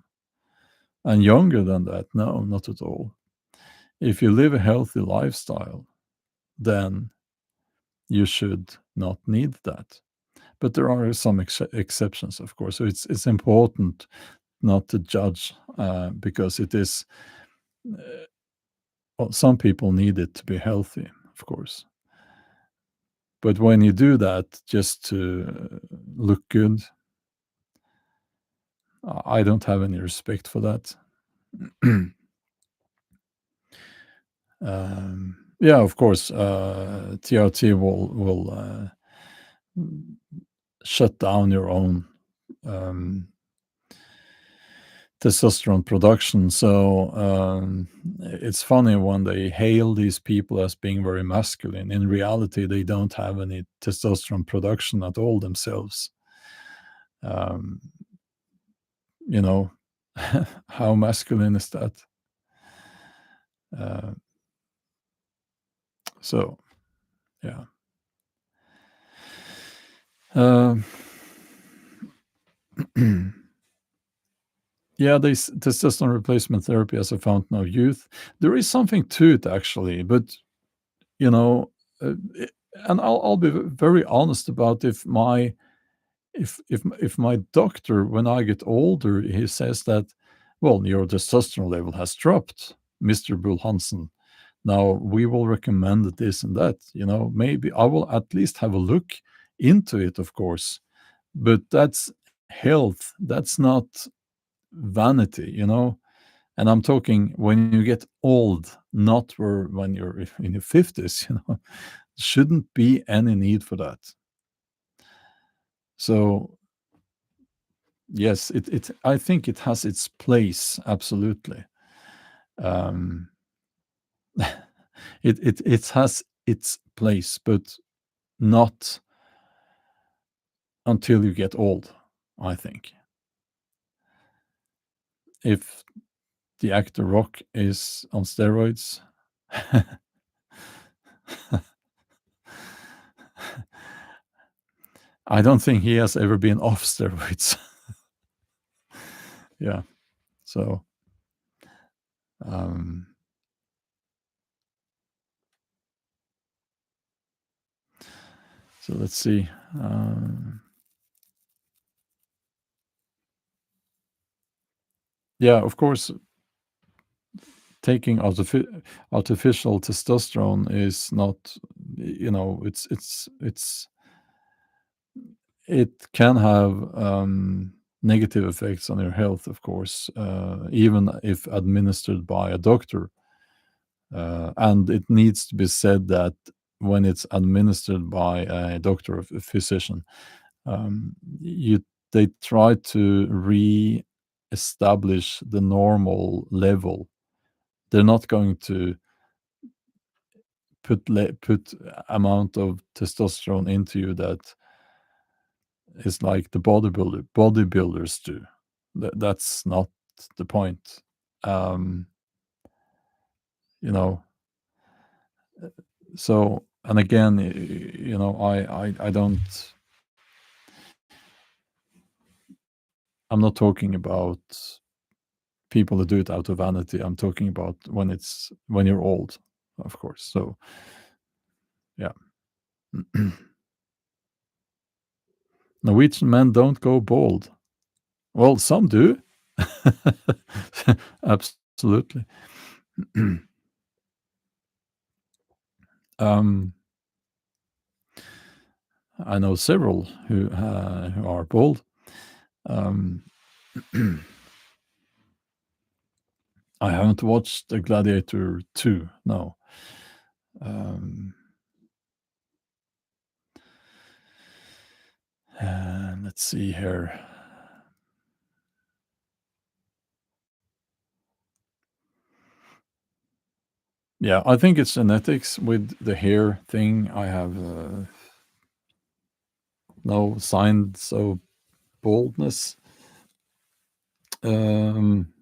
And younger than that, no, not at all. If you live a healthy lifestyle, then you should not need that. But there are some exceptions, of course. So it's important not to judge because it is. Well, some people need it to be healthy, of course. But when you do that just to look good, I don't have any respect for that. Yeah, of course, TRT will shut down your own testosterone production. So it's funny when they hail these people as being very masculine. In reality, they don't have any testosterone production at all themselves. Um, you know, how masculine is that? Uh, so, yeah. Um, yeah, this testosterone replacement therapy as a fountain of youth. There is something to it, actually, but you know, and I'll be very honest about if my doctor, when I get older, he says that, well, your testosterone level has dropped, Mr. Bull-Hansen. Now we will recommend this and that. Maybe I will at least have a look into it, of course, but that's health. That's not vanity. And I'm talking when you get old, not when you're in your 50s. Shouldn't be any need for that. So yes, I think it has its place, absolutely. Um, it has its place, but not until you get old, I think. If the actor Rock is on steroids, I don't think he has ever been off steroids. Yeah. So, um, so let's see. Yeah, of course, taking artificial testosterone is not, it can have negative effects on your health, of course, even if administered by a doctor. And it needs to be said that when it's administered by a doctor or a physician, they try to re-establish the normal level. They're not going to put amount of testosterone into you that is like the bodybuilders do. That's not the point. Um, you know, so, and again, I don't. I'm not talking about people who do it out of vanity. I'm talking about when you're old, of course. So, yeah. Norwegian men don't go bald. Well, some do. Absolutely. I know several who are bald. Um, I haven't watched the Gladiator 2. No. Um, let's see here. Yeah, I think it's genetics with the hair thing. I have no signs of baldness. Um,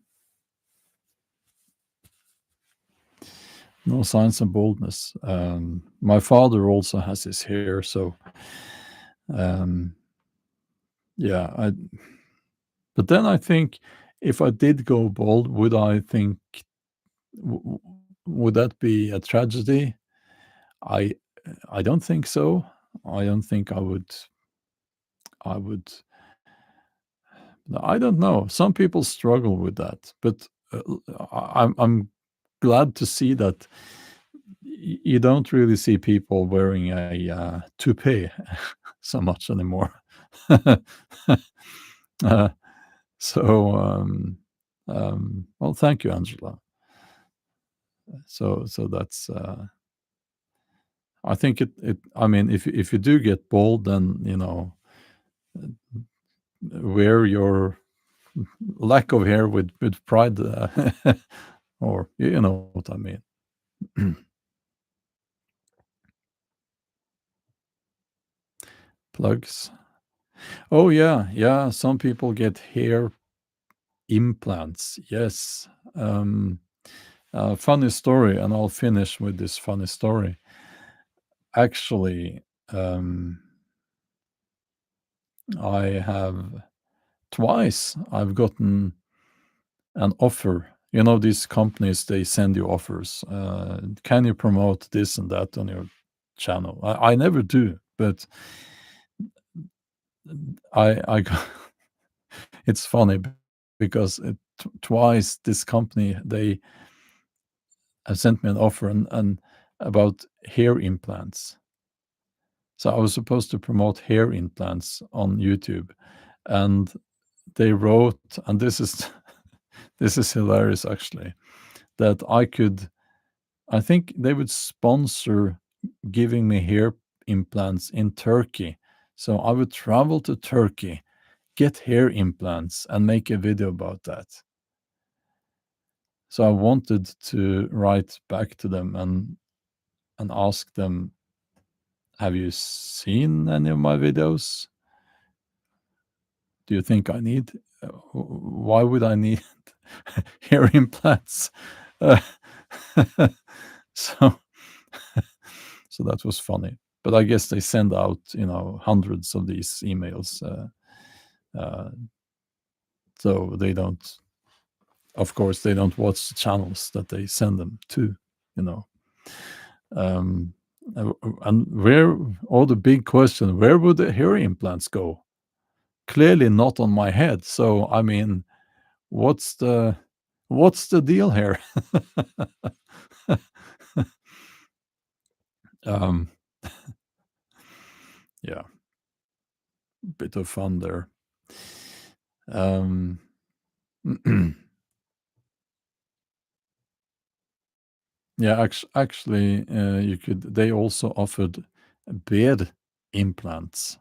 no signs of boldness. My father also has his hair, so um, yeah. But then I think if I did go bald, w- w- would that be a tragedy? I I don't think so. I don't think I would no, I don't know. Some people struggle with that, but I'm glad to see that you don't really see people wearing a toupee so much anymore. uh, so, well, thank you, Angela. So that's I think it. I mean, if you do get bold, then wear your lack of hair with pride, or you know what I mean. Plugs. Oh yeah, yeah. Some people get hair implants. Yes. Um, funny story, and I'll finish with this funny story. Actually, I have twice I've gotten an offer. You know, these companies, they send you offers. Can you promote this and that on your channel? I never do, but I got, it's funny because twice this company, they have sent me an offer and about hair implants. So I was supposed to promote hair implants on YouTube, and they wrote, and this is this is hilarious actually, that I think they would sponsor giving me hair implants in Turkey. So I would travel to Turkey, get hair implants, and make a video about that. So I wanted to write back to them and ask them, have you seen any of my videos? Do you think I need why would I need hair implants? Uh, so so that was funny. But I guess they send out, hundreds of these emails, uh, so they don't. Of course, they don't watch the channels that they send them to. You know, um, and where? Oh, the big question: where would the hair implants go? Clearly not on my head. So I mean, what's the what's the deal here? um, yeah, bit of fun there. Um, yeah, actually, you could. They also offered beard implants.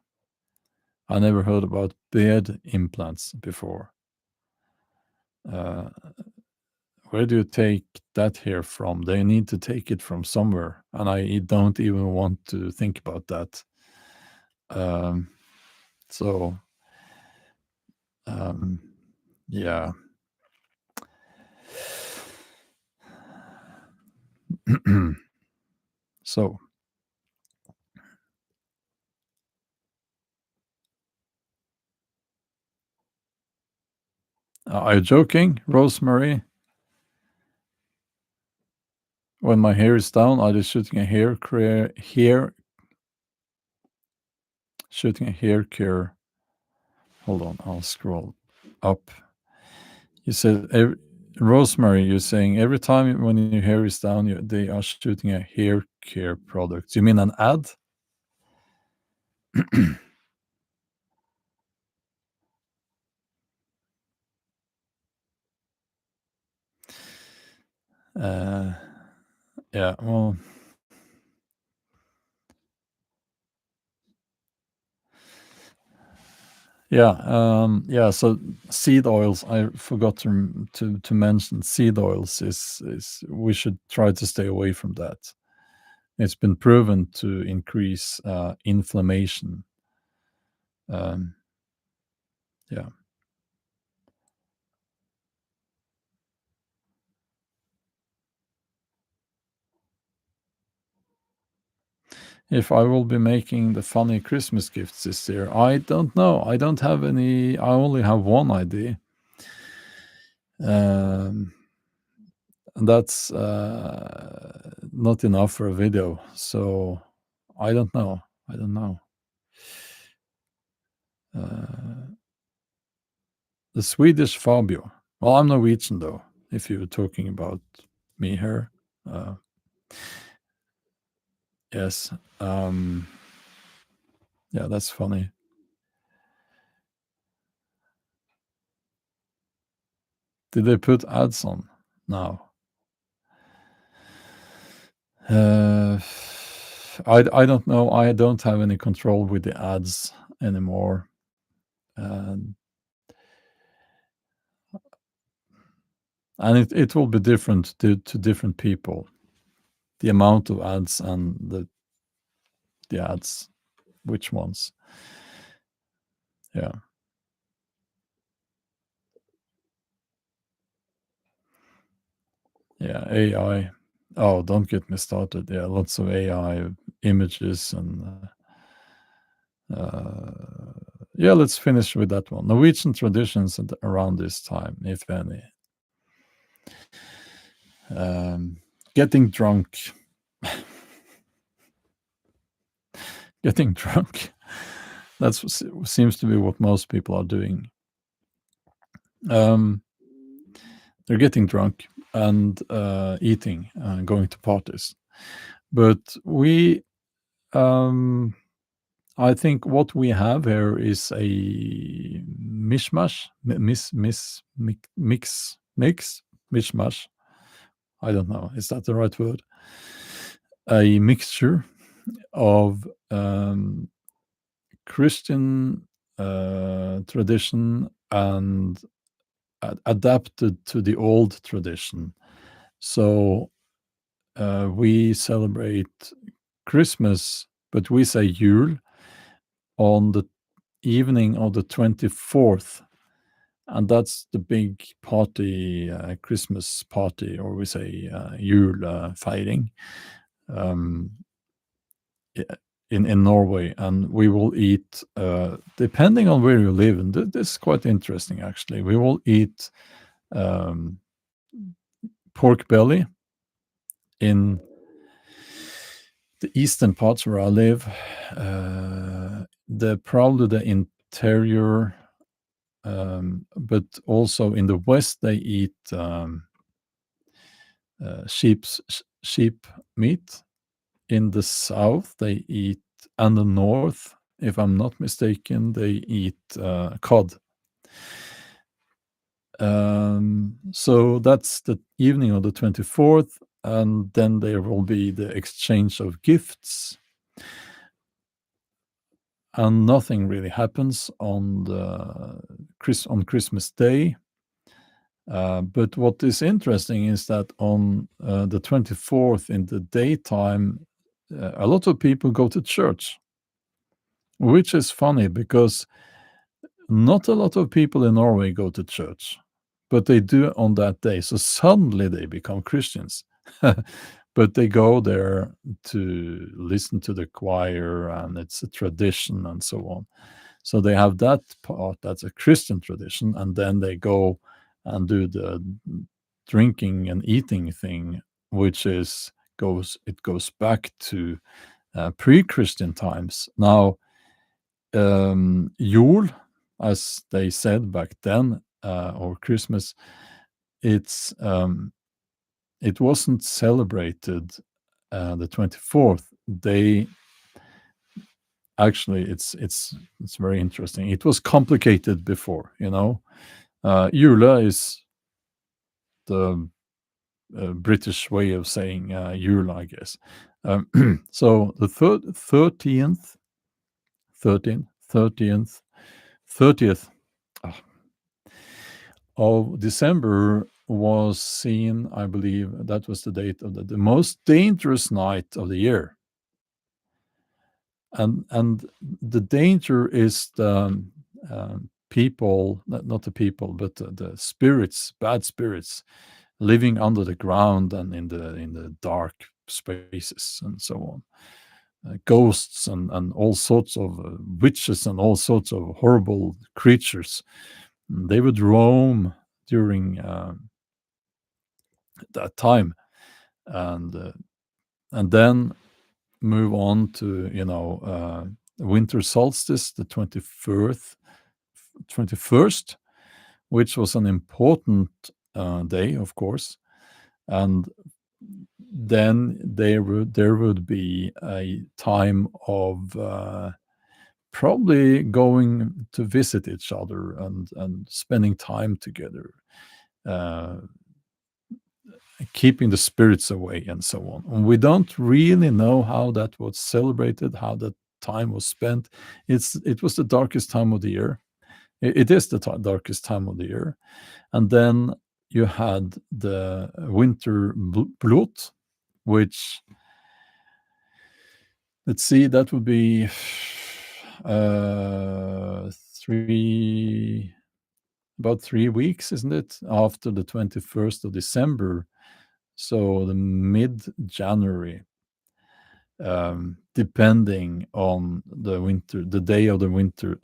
I never heard about beard implants before. Uh, where do you take that hair from? They need to take it from somewhere, and I don't even want to think about that. Um, so, um, yeah. So, are you joking, Rosemary? When my hair is down, I just shooting a hair care. Hold on, I'll scroll up. You said Rosemary. You're saying every time when your hair is down, they are shooting a hair care product. You mean an ad? uh, yeah. Well, yeah. Yeah. So seed oils. I forgot to mention seed oils is we should try to stay away from that. It's been proven to increase inflammation. Um, yeah. If I will be making the funny Christmas gifts this year, I don't know. I don't have any. I only have one idea. Um, and that's not enough for a video. So I don't know. I don't know. The Swedish Fabio. Well, I'm Norwegian though. If you're talking about me here, uh, yes. Yeah, that's funny. Did they put ads on now? Uh, I don't know. I don't have any control with the ads anymore. And it will be different to different people. The amount of ads and the ads, which ones? Yeah, yeah. AI. Oh, don't get me started. Yeah, lots of AI images and yeah. Let's finish with that one. Norwegian traditions around this time, if any. Getting drunk. Getting drunk. That seems to be what most people are doing. They're getting drunk and eating and going to parties. But I think what we have here is a mishmash, mix, mishmash. I don't know. Is that the right word? A mixture of Christian tradition and adapted to the old tradition. So we celebrate Christmas, but we say Jul on the evening of the 24th. And that's the big party, Christmas party, or we say Jul fighting. In Norway, and we will eat, depending on where you live, and this is quite interesting actually. We will eat um, pork belly in the eastern parts where I live. Probably the interior, but also in the west they eat sheep meat. In the south they eat, and the north, if I'm not mistaken, they eat cod. So that's the evening of the 24th, and then there will be the exchange of gifts, and nothing really happens on Christmas Day. But what is interesting is that on the 24th in the daytime, a lot of people go to church, which is funny because not a lot of people in Norway go to church, but they do on that day. So suddenly they become Christians. But they go there to listen to the choir, and it's a tradition and so on. So they have that part that's a Christian tradition, and then they go and do the drinking and eating thing, which goes back to pre-Christian times. Now, Jul, as they said back then, or Christmas, it wasn't celebrated the 24th. They actually, it's very interesting. It was complicated before, Jula is the British way of saying Jul, I guess. So the 30th of December was seen, I believe, that was the date of the most dangerous night of the year. And the danger is the people, not the people, but the spirits, bad spirits, living under the ground and in the dark spaces and so on. ghosts and all sorts of witches and all sorts of horrible creatures. They would roam during that time, and then move on to winter solstice, the 21st, which was an important day, of course. And then there would be a time of probably going to visit each other and spending time together, uh, keeping the spirits away and so on. And we don't really know how that was celebrated, how that time was spent. It was the darkest time of the year. It is the darkest time of the year. And then you had the winter blot, which, let's see, that would be about 3 weeks, isn't it? After the 21st of December. So the mid-January, depending on the day of the winter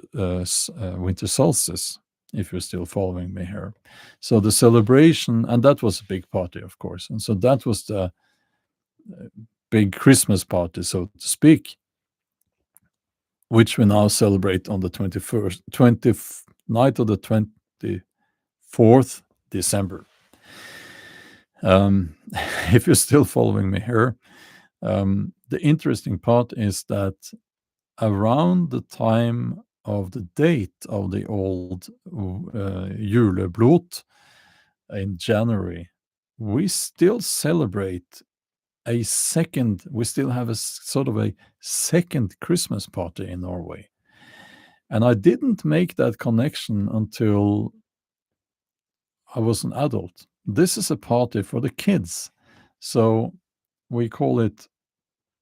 solstice, if you're still following me here. So the celebration, and that was a big party, of course. And so that was the big Christmas party, so to speak, which we now celebrate on the 20th night of the 24th December. If you're still following me here, the interesting part is that around the time of the date of the old juleblot in January, we still celebrate we still have a sort of a second Christmas party in Norway. And I didn't make that connection until I was an adult. This is a party for the kids. So we call it,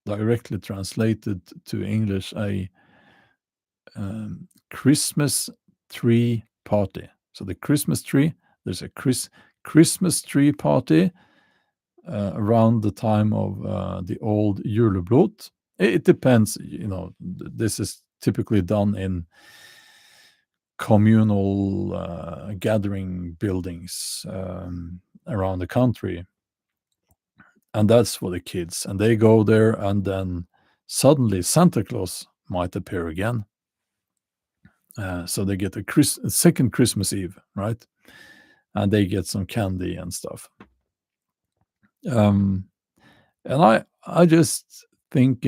directly translated to English, a Christmas tree party. So the Christmas tree, there's a Christmas tree party around the time of the old juleblot. It depends, this is typically done in communal gathering buildings around the country. And that's for the kids. And they go there, and then suddenly Santa Claus might appear again. So they get a second Christmas Eve, right? And they get some candy and stuff. And I just think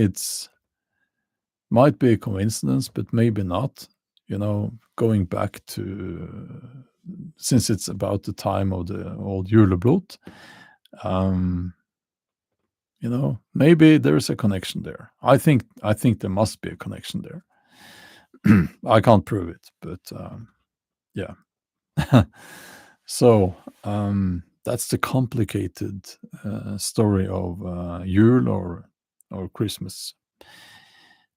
might be a coincidence, but maybe not. Going back to, since it's about the time of the old juleblot, maybe there's a connection there. I think there must be a connection there. I can't prove it, but yeah. So that's the complicated story of Yule or Christmas.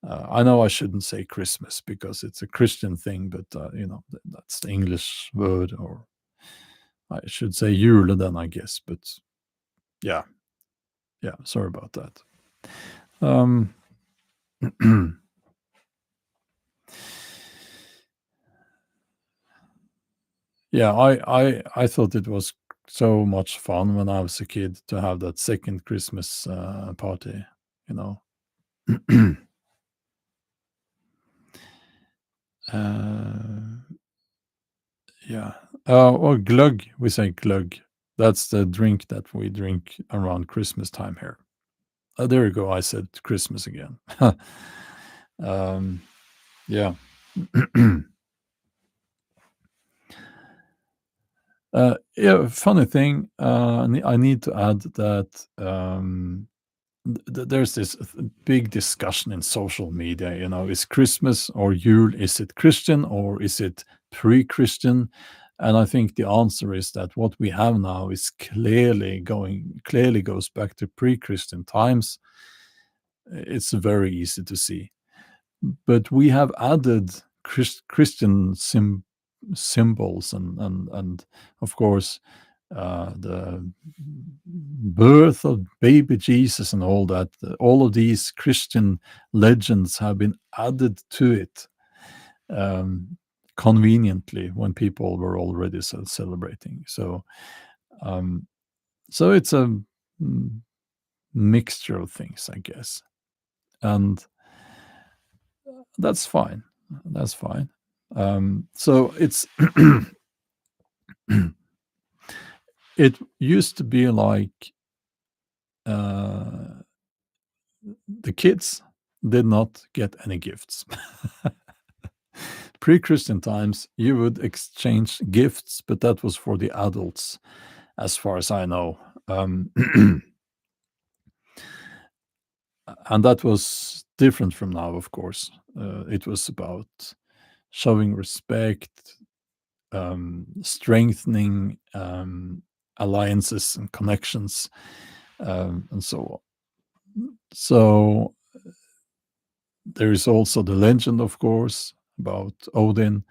I know I shouldn't say Christmas because it's a Christian thing, but that's the English word, or I should say Yule then, I guess. But yeah, sorry about that. Yeah, I thought it was so much fun when I was a kid to have that second Christmas party. Yeah. Or glögg, we say glögg. That's the drink that we drink around Christmas time here. There you go. I said Christmas again. Yeah. Yeah. Funny thing. I need to add that there's this big discussion in social media. Is Christmas or Yule, is it Christian or is it pre-Christian? And I think the answer is that what we have now is clearly goes back to pre-Christian times. It's very easy to see. But we have added Christian symbols and of course the birth of baby Jesus and all that. All of these Christian legends have been added to it um, conveniently when people were already celebrating. Um, so it's a mixture of things, I guess, and that's fine. That's fine. So it's it used to be like uh, the kids did not get any gifts. Pre-Christian times, you would exchange gifts, but that was for the adults, as far as I know. And that was different from now, of course. It was about showing respect, strengthening alliances and connections, and so on. So there is also the legend, of course, about Odin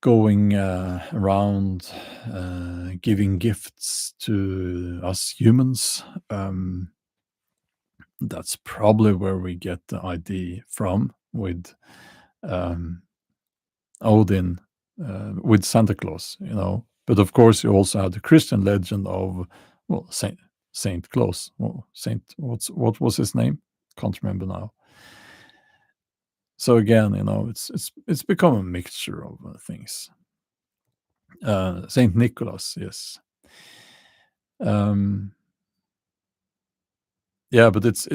going around giving gifts to us humans. That's probably where we get the idea from with um, Odin, with Santa Claus, you know. But of course, you also have the Christian legend of, well, Saint Claus. Well, what was his name? Can't remember now. So again, you know, it's become a mixture of things. Saint Nicholas, yes. Um, yeah, but it's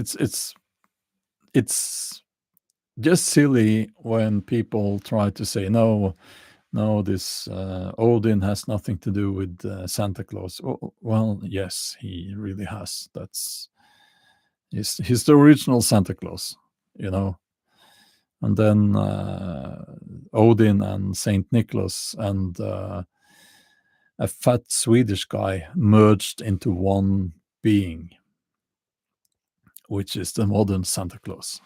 just silly when people try to say no, no, this Odin has nothing to do with Santa Claus. Well, yes, he really has. He's the original Santa Claus, you know. And then Odin and Saint Nicholas and a fat Swedish guy merged into one being, which is the modern Santa Claus.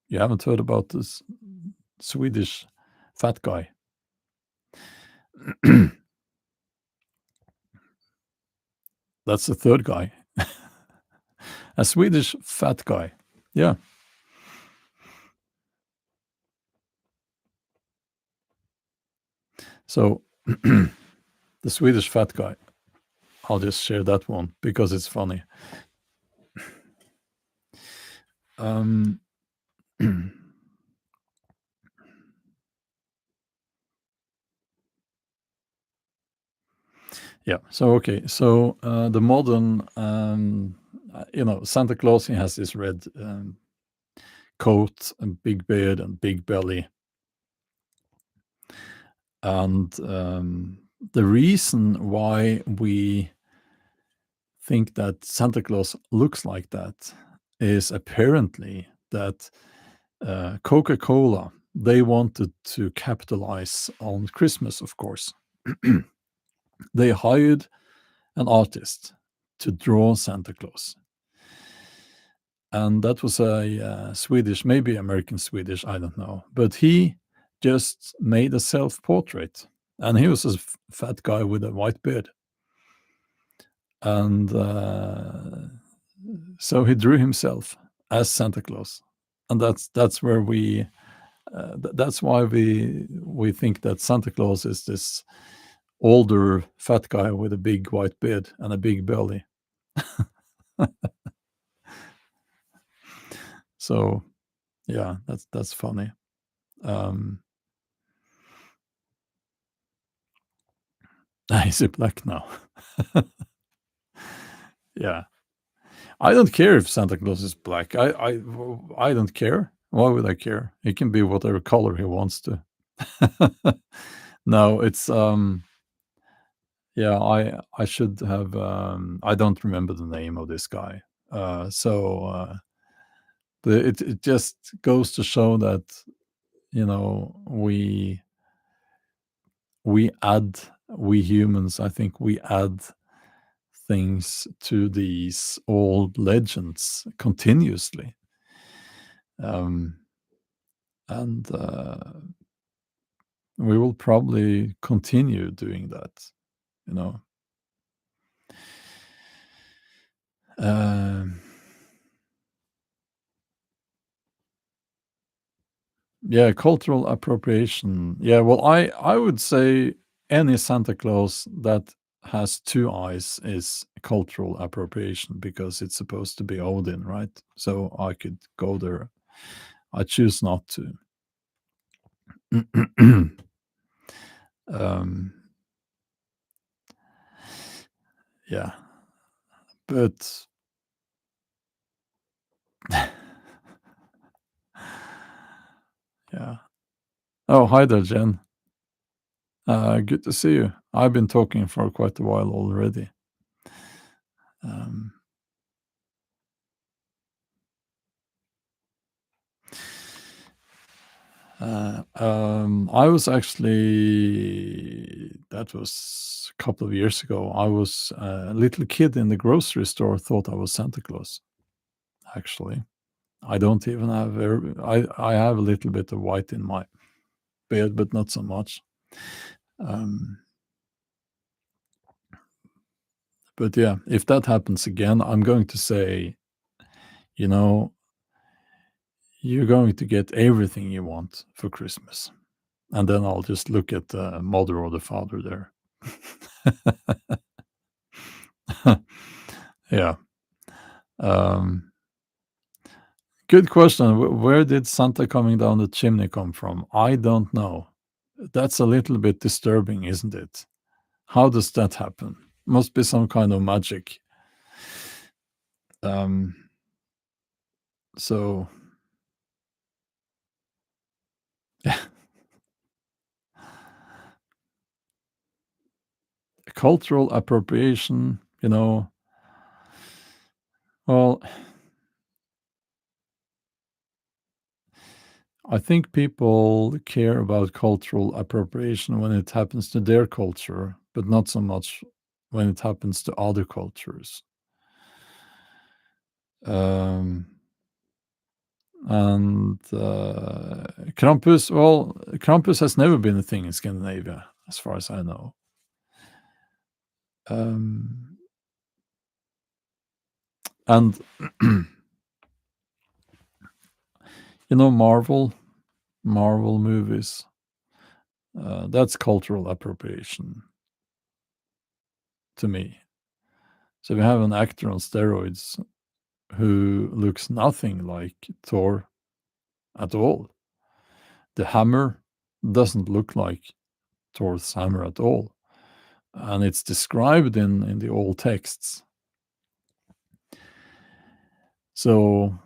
You haven't heard about this Swedish fat guy? That's the third guy. A Swedish fat guy. Yeah. So the Swedish fat guy. I'll just share that one because it's funny. Um, yeah. So okay. So the modern, you know, Santa Claus, he has this red coat and big beard and big belly. And the reason why we think that Santa Claus looks like that is apparently that Coca-Cola, they wanted to capitalize on Christmas, of course. They hired an artist to draw Santa Claus. And that was a Swedish, maybe American Swedish, I don't know. But he just made a self-portrait. And he was a fat guy with a white beard. And so he drew himself as Santa Claus. And that's where that's why we think that Santa Claus is this older fat guy with a big white beard and a big belly. So yeah, that's funny. Is it black now? Yeah, I don't care if Santa Claus is black. I don't care. Why would I care? He can be whatever color he wants to. No, it's yeah, I should have I don't remember the name of this guy. It just goes to show that, you know, we humans, I think we add things to these old legends continuously. And we will probably continue doing that, you know. Um, yeah, cultural appropriation. Yeah, well, I would say any Santa Claus that has two eyes is cultural appropriation because it's supposed to be Odin, right? So I could go there. I choose not to. um, yeah, but yeah. Oh, hi there, Jen. Good to see you. I've been talking for quite a while already. Um, I was actually, that was a couple of years ago. I was a little kid in the grocery store, thought I was Santa Claus. Actually, I don't even have. I have a little bit of white in my beard, but not so much. Um, but yeah, if that happens again, I'm going to say, you know, you're going to get everything you want for Christmas. And then I'll just look at the mother or the father there. Yeah. Um, Good question. Where did Santa coming down the chimney come from? I don't know. That's a little bit disturbing, isn't it? How does that happen? Must be some kind of magic. Um, so, cultural appropriation, well, I think people care about cultural appropriation when it happens to their culture, but not so much when it happens to other cultures. Um, and Krampus, well, Krampus has never been a thing in Scandinavia, as far as I know. Um, and Marvel movies, that's cultural appropriation to me. So we have an actor on steroids who looks nothing like Thor at all. The hammer doesn't look like Thor's hammer at all, and it's described in the old texts. So,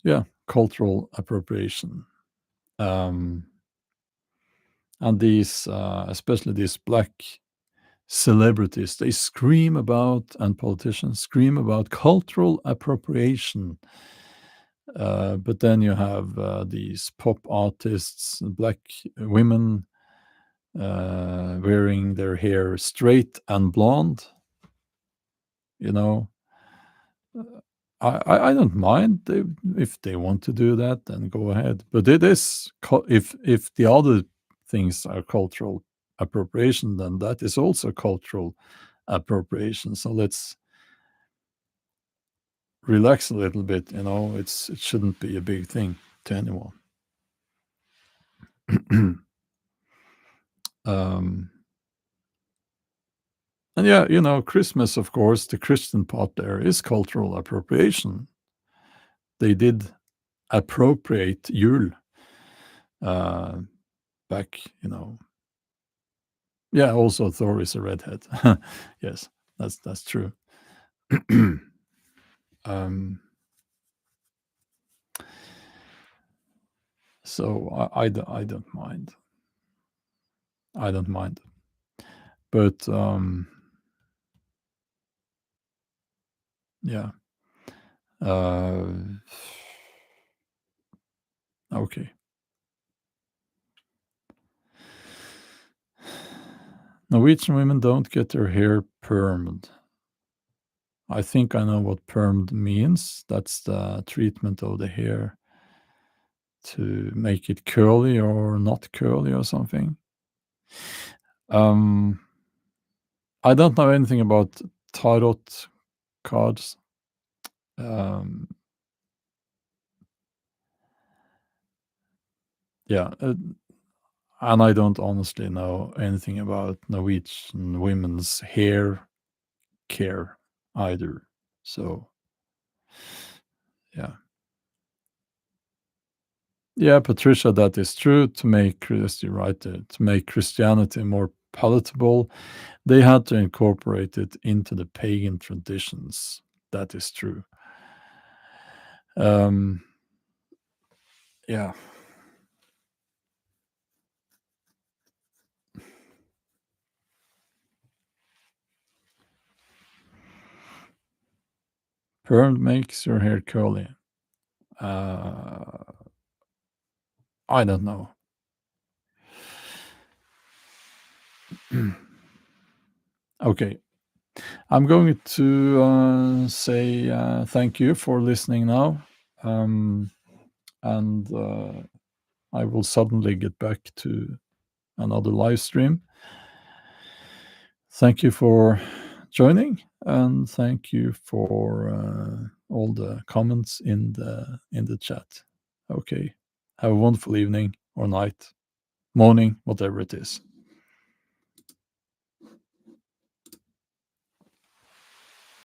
yeah, cultural appropriation. Um, and these, especially these black celebrities, they scream about, and politicians scream about cultural appropriation. But then you have these pop artists, black women wearing their hair straight and blonde, you know. I don't mind if they want to do that, then go ahead. But it is if the other things are cultural appropriation, then that is also cultural appropriation. So let's relax a little bit. It shouldn't be a big thing to anyone. um, and yeah, Christmas, of course, the Christian part there is cultural appropriation. They did appropriate Yule uh, back, Yeah, also Thor is a redhead. Yes, that's true. um, so I don't mind. I don't mind. But yeah. Uh, okay. Norwegian women don't get their hair permed. I think I know what permed means. That's the treatment of the hair to make it curly or not curly or something. Um, I don't know anything about tarot cards. Um, yeah, and I don't honestly know anything about Norwegian women's hair care either. So, yeah. Yeah, Patricia, that is true. To make Christi right, to make Christianity more palatable, they had to incorporate it into the pagan traditions. That is true. Um, yeah, perm makes your hair curly. Uh, I don't know. Okay, I'm going to say thank you for listening now, um, and I will suddenly get back to another live stream. Thank you for joining, and thank you for all the comments in the chat. Okay, have a wonderful evening or night, morning, whatever it is.